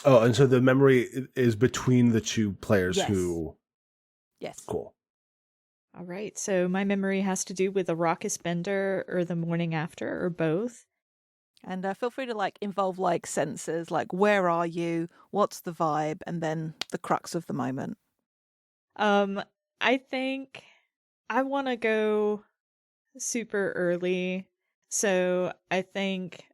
S4: Oh, and so the memory is between the 2 players
S1: Yes.
S4: who...
S1: Yes.
S4: Cool.
S3: All right, so my memory has to do with the raucous bender or the morning after or both.
S1: And feel free to involve senses, like where are you, what's the vibe, and then the crux of the moment.
S3: I think I want to go super early. So I think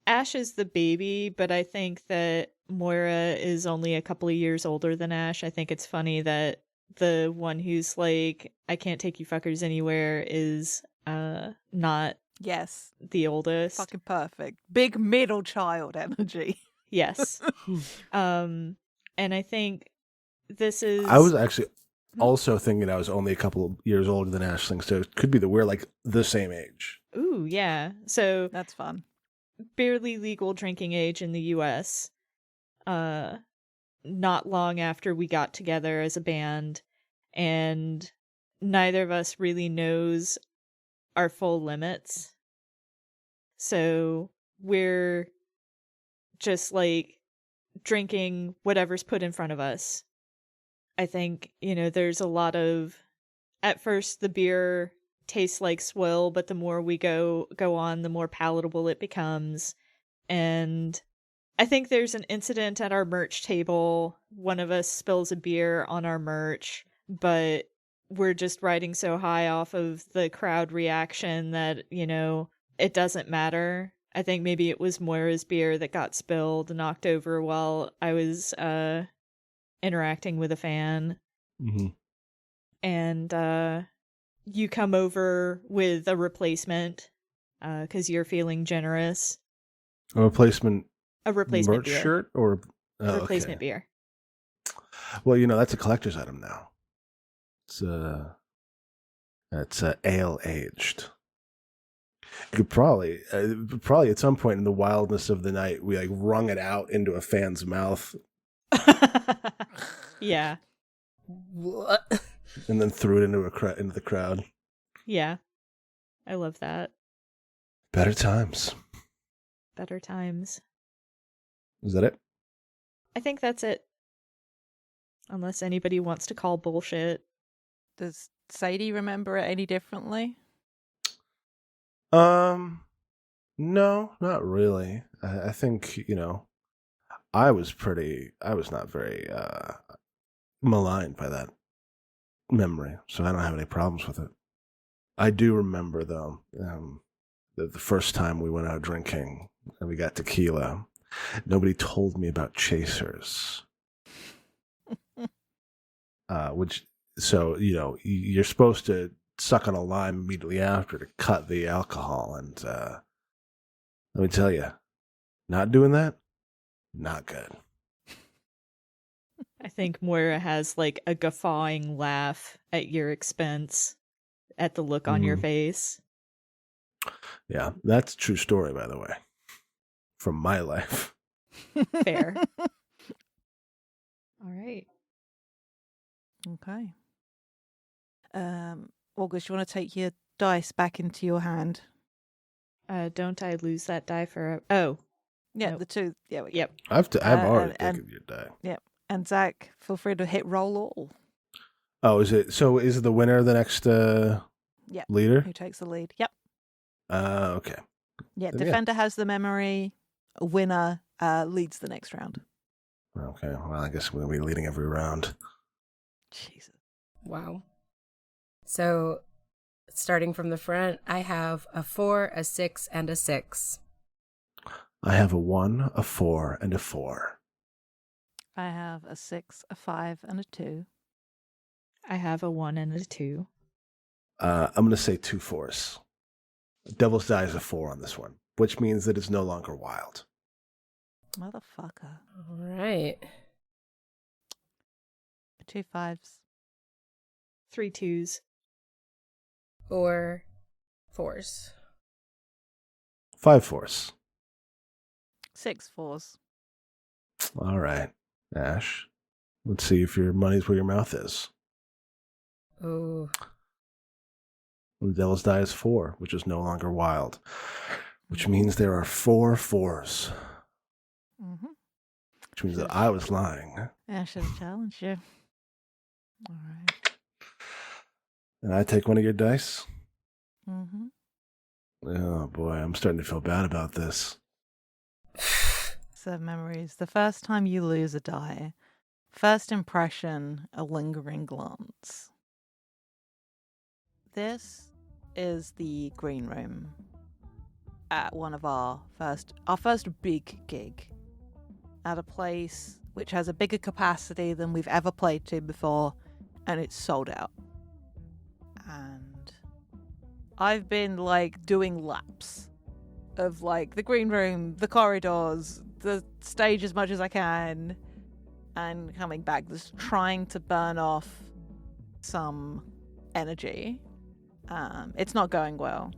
S3: Ash is the baby, but I think that Moira is only a couple of years older than Ash. I think it's funny that the one who's like, I can't take you fuckers anywhere is not
S1: Yes.
S3: the oldest.
S1: Fucking perfect. Big middle child energy.
S3: Yes. And I think this is...
S4: I was actually also thinking I was only a couple of years older than Aisling, so it could be that we're the same age.
S3: Ooh, yeah. So
S1: That's fun.
S3: barely legal drinking age in the US. Not long after we got together as a band, and neither of us really knows our full limits. So we're just drinking whatever's put in front of us. I think, there's a lot of, at first the beer tastes like swill, but the more we go on, the more palatable it becomes. And I think there's an incident at our merch table. One of us spills a beer on our merch, but we're just riding so high off of the crowd reaction that, it doesn't matter. I think maybe it was Moira's beer that got spilled, knocked over while I was interacting with a fan.
S4: Mm-hmm.
S3: And you come over with a replacement because you're feeling generous.
S4: A replacement
S3: merch
S4: beer. Shirt or
S3: a replacement beer.
S4: Well, that's a collector's item now. It's ale aged. You could probably at some point in the wildness of the night, we wrung it out into a fan's mouth.
S3: Yeah.
S2: What?
S4: And then threw it into the crowd.
S3: Yeah. I love that.
S4: Better times.
S3: Better times.
S4: Is that it?
S3: I think that's it. Unless anybody wants to call bullshit.
S1: Does Sadie remember it any differently?
S4: No, not really. I think, I was not very maligned by that memory, so I don't have any problems with it. I do remember, though, the first time we went out drinking and we got tequila, nobody told me about chasers. You're supposed to suck on a lime immediately after to cut the alcohol, and let me tell you, not doing that, not good.
S3: I think Moira has a guffawing laugh at your expense, at the look on your face.
S4: Yeah, that's a true story, by the way, from my life.
S3: Fair. All right.
S1: Okay. August, you want to take your dice back into your hand?
S3: Don't I lose that die for
S1: Yeah,
S3: nope.
S1: the two. Yeah.
S3: Yep.
S4: I've already taken your die.
S1: Yep. And Zach, feel free to hit roll all.
S4: Oh, is it the winner the next leader?
S1: Who takes the lead? Yep.
S4: Okay.
S1: Yeah,
S4: Then,
S1: defender has the memory. Winner leads the next round.
S4: Okay. Well, I guess we'll be leading every round.
S1: Jesus.
S2: Wow. So, starting from the front, I have a 4, a 6, and a 6.
S4: I have a 1, a 4, and a 4.
S1: I have a 6, a 5, and a 2.
S3: I have a 1 and a 2.
S4: I'm going to say 2 4s. Devil's die is a 4 on this one, which means that it's no longer wild.
S1: Motherfucker.
S2: All right.
S1: 2 5s.
S3: 3 2s.
S2: 4 4s.
S4: 5 4s.
S1: 6 4s.
S4: All right, Ash. Let's see if your money's where your mouth is.
S2: Oh.
S4: The devil's die is 4, which is no longer wild, which means there are 4 4s.
S1: Mm-hmm.
S4: Which means that I was lying.
S1: Yeah, I should have challenged you. All right.
S4: And I take one of your dice?
S1: Mm-hmm.
S4: Oh, boy, I'm starting to feel bad about this.
S1: So memories. The first time you lose a die. First impression, a lingering glance. This is the green room at one of our first big gig at a place which has a bigger capacity than we've ever played to before, and it's sold out. And I've been doing laps of the green room, the corridors, the stage as much as I can, and coming back, just trying to burn off some energy. It's not going well.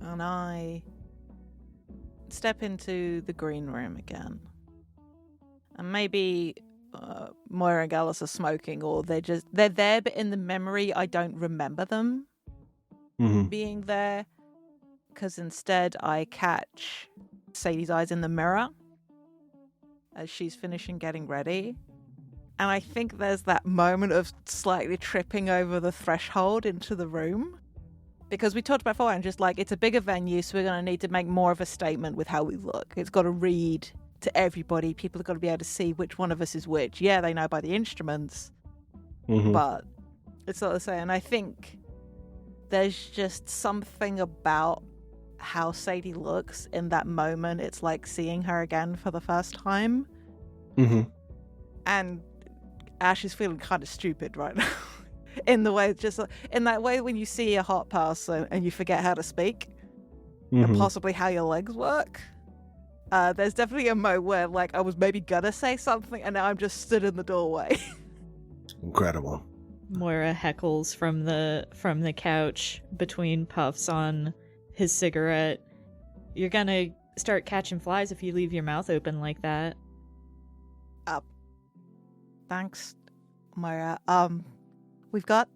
S1: And I step into the green room again. And maybe Moira and Gallus are smoking, or they're there, but in the memory I don't remember them being there. Because instead I catch Sadie's eyes in the mirror as she's finishing getting ready. And I think there's that moment of slightly tripping over the threshold into the room. Because we talked about before, and just like it's a bigger venue, so we're going to need to make more of a statement with how we look. It's got to read to everybody. People have got to be able to see which one of us is which. Yeah, they know by the instruments, but it's not the same. And I think there's just something about how Sadie looks in that moment. It's like seeing her again for the first time. And Ash is feeling kind of stupid right now. In the way, just in that way when you see a hot person and you forget how to speak and possibly how your legs work. There's definitely a moment where like I was maybe gonna say something and now I'm just stood in the doorway.
S4: Incredible.
S3: Moira heckles from the couch between puffs on his cigarette. You're gonna start catching flies if you leave your mouth open like that.
S1: Thanks, Moira. We've got,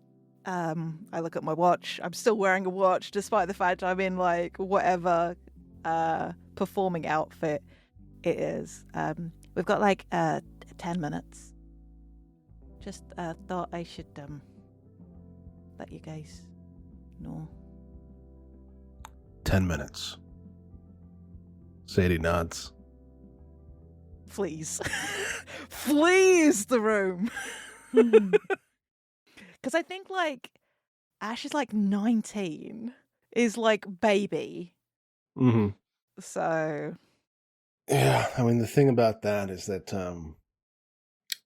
S1: I look at my watch. I'm still wearing a watch despite the fact I'm in like whatever performing outfit it is. We've got like 10 minutes. Just thought I should let you guys know.
S4: 10 minutes. Sadie nods.
S1: Flees. Flees the room. Because I think, like, Ash is, like, 19. Is, like, baby. So...
S4: Yeah, I mean, the thing about that is that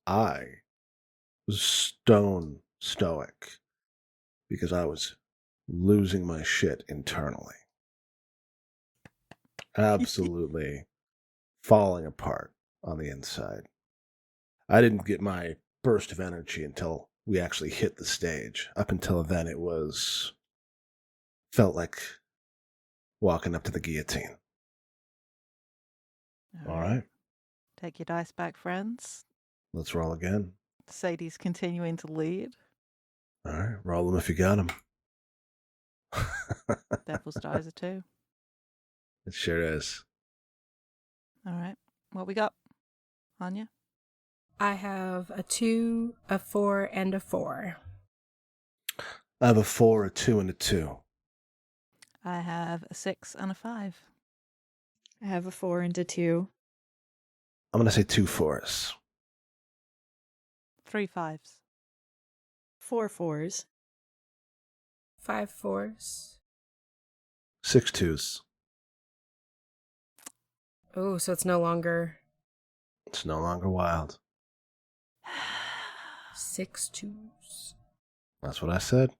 S4: I was stone stoic because I was losing my shit internally. Absolutely falling apart on the inside. I didn't get my burst of energy until we actually hit the stage. Up until then, it felt like walking up to the guillotine. All right.
S1: Take your dice back, friends.
S4: Let's roll again.
S1: Sadie's continuing to lead.
S4: All right. Roll them if you got them.
S1: Devil's dice are 2.
S4: It sure is.
S1: All right. What we got? Anya?
S2: I have a 2, a 4, and a 4.
S4: I have a 4, a 2, and a 2.
S1: I have a 6 and a 5.
S3: I have a 4 and a 2.
S4: I'm going to say 2 4s.
S1: 3 5s.
S3: 4 4s.
S2: 5 4s.
S4: 6 2s.
S2: Oh, so it's no longer...
S4: It's no longer wild.
S2: 6 2s.
S4: That's what I said.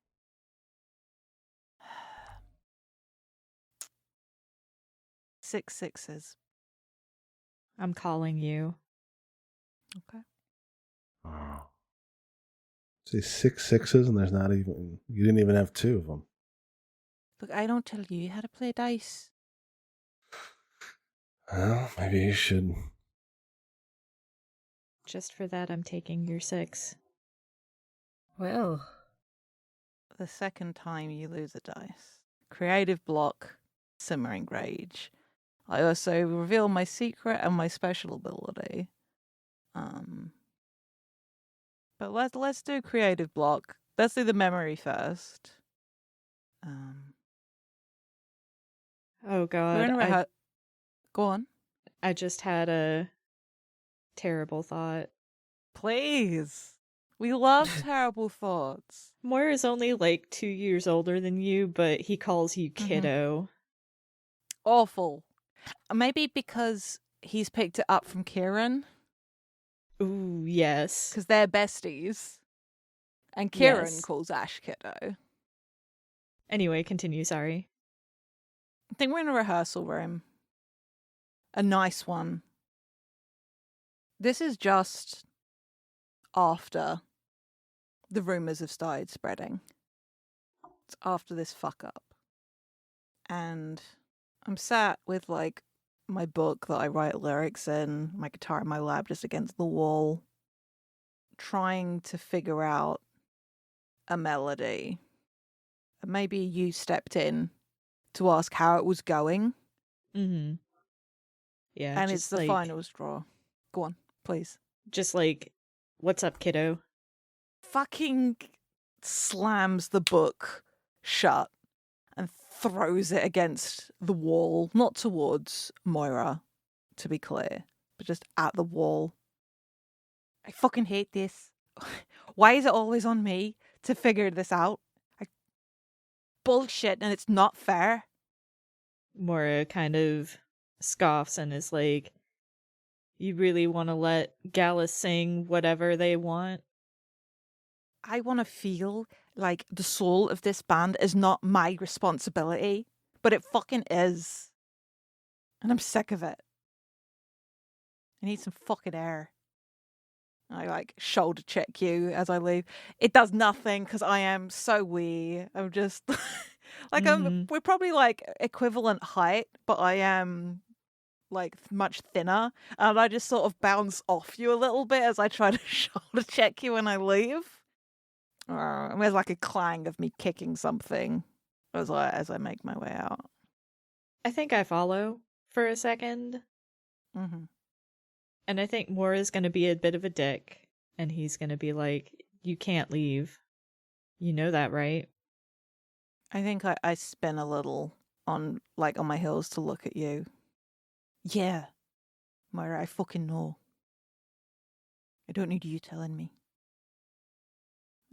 S1: Six 6s.
S3: I'm calling you.
S1: Okay.
S4: Oh. See, 6 6s, and there's not even... You didn't even have 2 of them.
S1: Look, I don't tell you how to play dice.
S4: Well, maybe you should...
S3: Just for that, I'm taking your 6.
S2: Well...
S1: The second time you lose a dice. Creative block, simmering rage. I also reveal my secret and my special ability. But let's do creative block. Let's do the memory first.
S3: Oh God.
S1: We're in Go on.
S3: I just had a terrible thought.
S1: Please. We love terrible thoughts.
S3: Moira's only like 2 years older than you, but he calls you kiddo.
S1: Awful. Maybe because he's picked it up from Kieran.
S3: Ooh, yes.
S1: Because they're besties. And Kieran calls Ash kiddo.
S3: Anyway, continue, sorry.
S1: I think we're in a rehearsal room. A nice one. This is just after the rumours have started spreading. It's after this fuck up. And I'm sat with like my book that I write lyrics in, my guitar in my lap just against the wall, trying to figure out a melody. And maybe you stepped in to ask how it was going.
S3: Mm-hmm. Yeah.
S1: And it's the final straw. Go on, please.
S3: Just like, what's up, kiddo?
S1: Fucking slams the book shut and throws it against the wall, not towards Moira, to be clear, but just at the wall. I fucking hate this. Why is it always on me to figure this out? Bullshit, and it's not fair.
S3: Moira kind of scoffs and is like, you really want to let Gallus sing whatever they want?
S1: I want to feel like the soul of this band is not my responsibility, but it fucking is. And I'm sick of it. I need some fucking air. I like shoulder check you as I leave. It does nothing because I am so wee. I'm just like we're probably like equivalent height, but I am like much thinner, and I just sort of bounce off you a little bit as I try to shoulder check you when I leave. And there's like a clang of me kicking something as I make my way out.
S3: I think I follow for a second.
S1: Mm-hmm.
S3: And I think Moira's going to be a bit of a dick, and he's going to be like, you can't leave. You know that, right?
S1: I think I spin a little on my heels to look at you. Yeah, Moira, I fucking know. I don't need you telling me.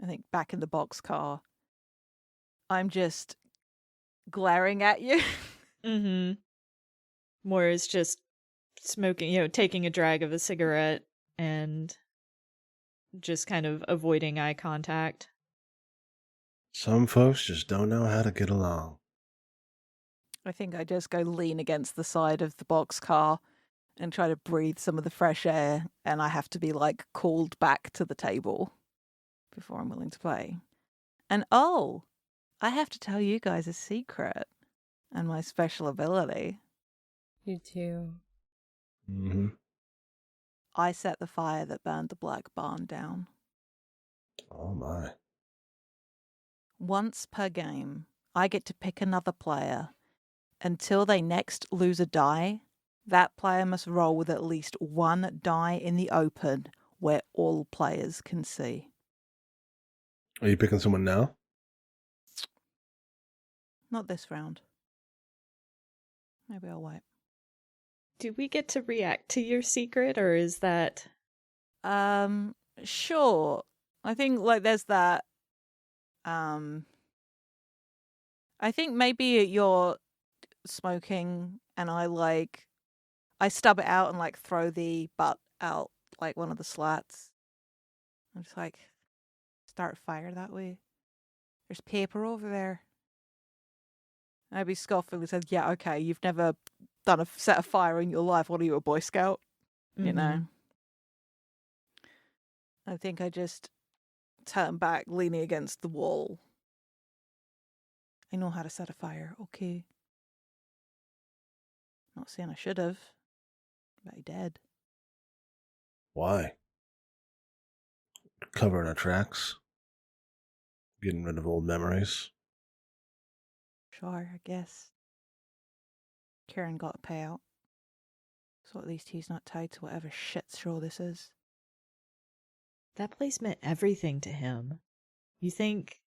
S1: I think back in the boxcar, I'm just glaring at you.
S3: Mm-hmm. Moira's just smoking, taking a drag of a cigarette and just kind of avoiding eye contact.
S4: Some folks just don't know how to get along.
S1: I think I just go lean against the side of the boxcar and try to breathe some of the fresh air, and I have to be called back to the table before I'm willing to play. And I have to tell you guys a secret and my special ability.
S2: You too.
S4: Mm-hmm.
S1: I set the fire that burned the Black Barn down.
S4: Oh my.
S1: Once per game, I get to pick another player. Until they next lose a die, that player must roll with at least one die in the open where all players can see.
S4: Are you picking someone now?
S1: Not this round. Maybe I'll wait.
S3: Do we get to react to your secret, or is that...
S1: Sure. I think there's that. I think maybe you're smoking and I stub it out and throw the butt out one of the slats. I'm just start a fire that way. There's paper over there. Maybe scoffingly says, yeah, okay, you've never done a set of fire in your life. What are you, a Boy Scout?
S3: Mm-hmm.
S1: You know? I think I just turn back, leaning against the wall. I know how to set a fire, okay. Not saying I should have, but I did.
S4: Why? Covering our tracks. Getting rid of old memories.
S1: Sure, I guess. Kieran got a payout. So at least he's not tied to whatever shit show this is.
S3: That place meant everything to him. You think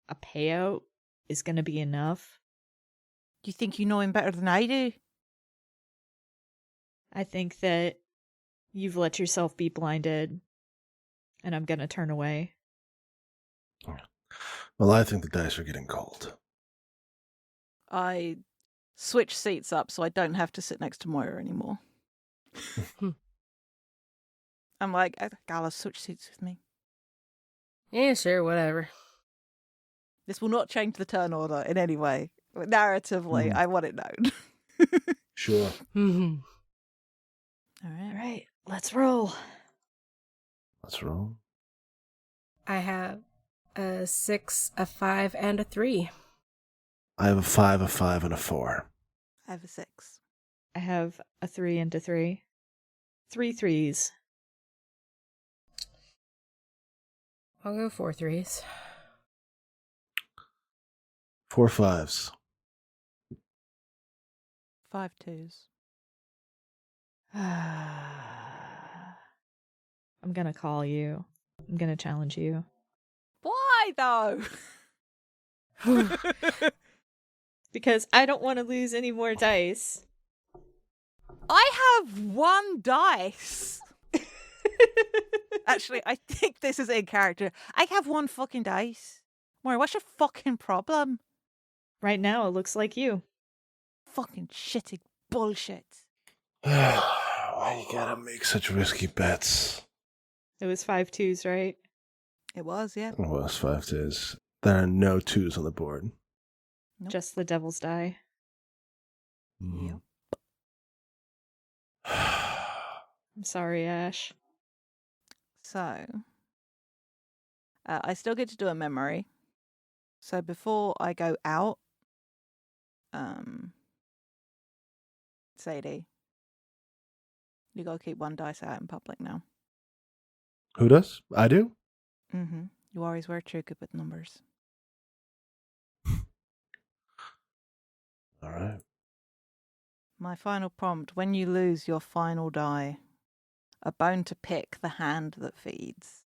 S3: a payout is going to be enough?
S1: Do you think you know him better than I do?
S3: I think that you've let yourself be blinded, and I'm going to turn away.
S4: Well, I think the dice are getting cold.
S1: I switch seats up so I don't have to sit next to Moira anymore. I'm like, Gallus, switch seats with me.
S2: Yeah, sure, whatever.
S1: This will not change the turn order in any way. Narratively, I want it known.
S4: Sure.
S2: Mm-hmm.
S1: All
S3: All right, let's roll.
S4: Let's roll.
S2: I have a 6, a 5, and a 3.
S4: I have a 5, a 5, and a 4.
S1: I have a 6.
S3: I have a 3 and a 3. 3 3s.
S2: I'll go 4 3s.
S4: 4 5s.
S1: 5 2s.
S3: I'm going to call you. I'm going to challenge you.
S1: Why, though?
S3: Because I don't want to lose any more dice.
S1: I have 1 dice. Actually, I think this is in character. I have 1 fucking dice. Maury, what's your fucking problem?
S3: Right now, it looks like you.
S1: Fucking shitty bullshit.
S4: Why you gotta make such risky bets?
S3: It was 5 twos, right?
S1: It was, yeah.
S4: It was 5 twos. There are no 2s on the board.
S1: Nope.
S3: Just the devil's die.
S1: Yep.
S3: I'm sorry, Ash.
S1: So, I still get to do a memory. So before I go out, Sadie, you gotta keep 1 dice out in public now.
S4: Who does? I do?
S1: Mm-hmm. You always were too good with numbers.
S4: All right.
S1: My final prompt: when you lose your final die, a bone to pick the hand that feeds.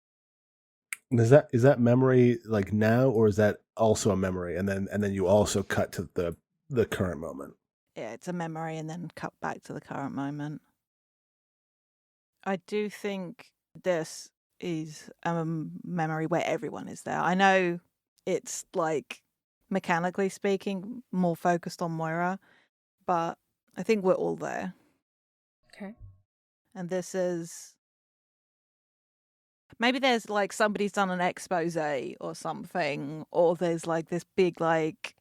S4: Is that memory like now, or is that also a memory, and then you also cut to the current moment?
S1: Yeah, it's a memory and then cut back to the current moment. I do think this is a memory where everyone is there. I know it's like, mechanically speaking, more focused on Moira, but I think we're all there.
S2: Okay.
S1: And this is... maybe there's like somebody's done an expose or something, or there's like this big like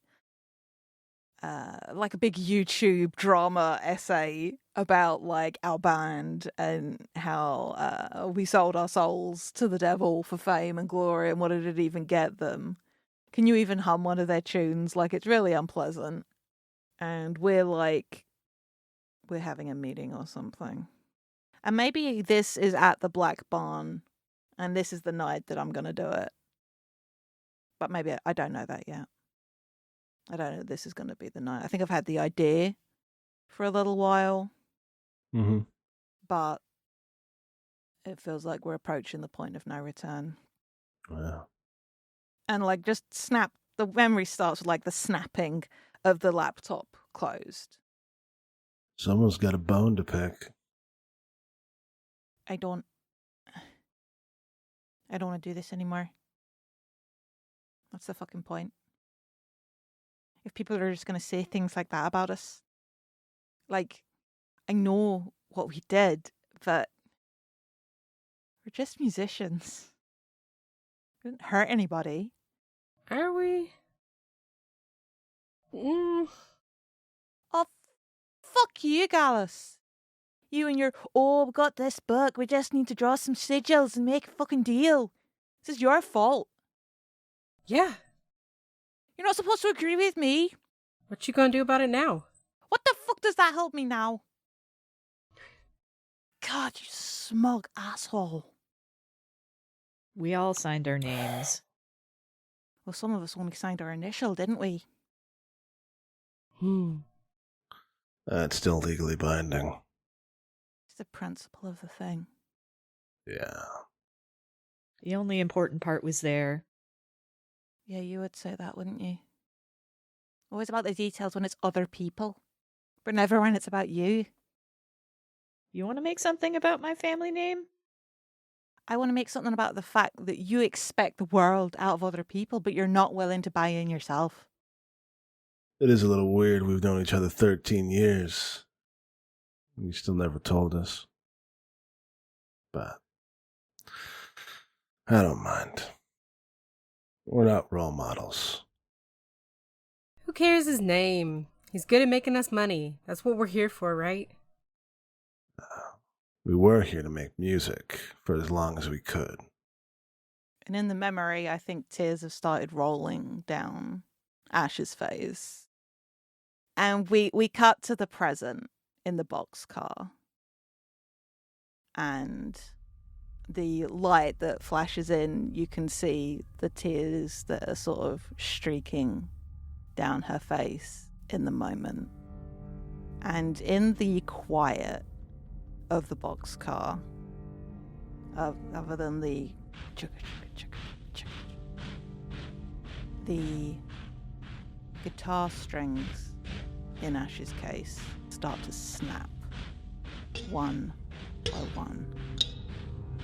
S1: a big YouTube drama essay about like our band and how we sold our souls to the devil for fame and glory, and what did it even get them? Can you even hum one of their tunes? Like, it's really unpleasant. And we're having a meeting or something. And maybe this is at the Black Barn, and this is the night that I'm going to do it. But maybe I don't know that yet. I don't know if this is going to be the night. I think I've had the idea for a little while.
S4: Mm-hmm.
S1: But it feels like we're approaching the point of no return.
S4: Yeah.
S1: And like, just snap. The memory starts with like the snapping of the laptop closed.
S4: Someone's got a bone to pick.
S1: I don't want to do this anymore. What's the fucking point? If people are just going to say things like that about us. Like, I know what we did, but we're just musicians. We didn't hurt anybody.
S2: Are we?
S1: Oh, fuck you, Gallus. You and your, oh, we got this book, we just need to draw some sigils and make a fucking deal. This is your fault.
S2: Yeah.
S1: You're not supposed to agree with me.
S2: What you gonna do about it now?
S1: What the fuck does that help me now? God, you smug asshole.
S3: We all signed our names.
S1: Well, some of us only signed our initial, didn't we?
S4: It's still legally binding.
S1: It's the principle of the thing.
S4: Yeah.
S3: The only important part was there.
S1: Yeah, you would say that, wouldn't you? Always about the details when it's other people, but never when it's about you.
S3: You want to make something about my family name?
S1: I want to make something about the fact that you expect the world out of other people, but you're not willing to buy in yourself.
S4: It is a little weird. We've known each other 13 years. You still never told us. But I don't mind. We're not role models.
S2: Who cares his name? He's good at making us money. That's what we're here for, right?
S4: We were here to make music for as long as we could.
S1: And in the memory, I think tears have started rolling down Ash's face. And we cut to the present in the boxcar. And the light that flashes in, you can see the tears that are sort of streaking down her face in the moment. And in the quiet of the boxcar, other than the guitar strings in Ash's case start to snap, one by one,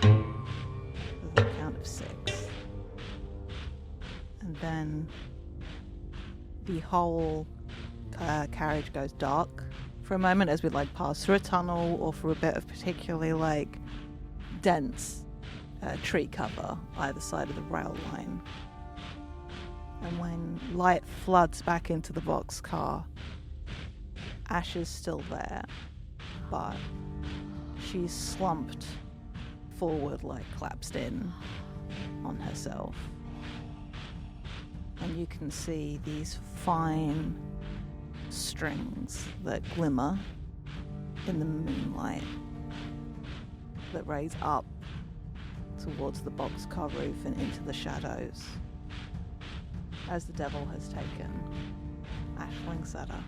S1: with a count of 6. And then the whole carriage goes dark for a moment as we pass through a tunnel or through a bit of particularly dense tree cover either side of the rail line. And when light floods back into the boxcar, Ash is still there, but she's slumped forward, collapsed in on herself. And you can see these fine strings that glimmer in the moonlight that raise up towards the boxcar roof and into the shadows as the devil has taken Ash at her.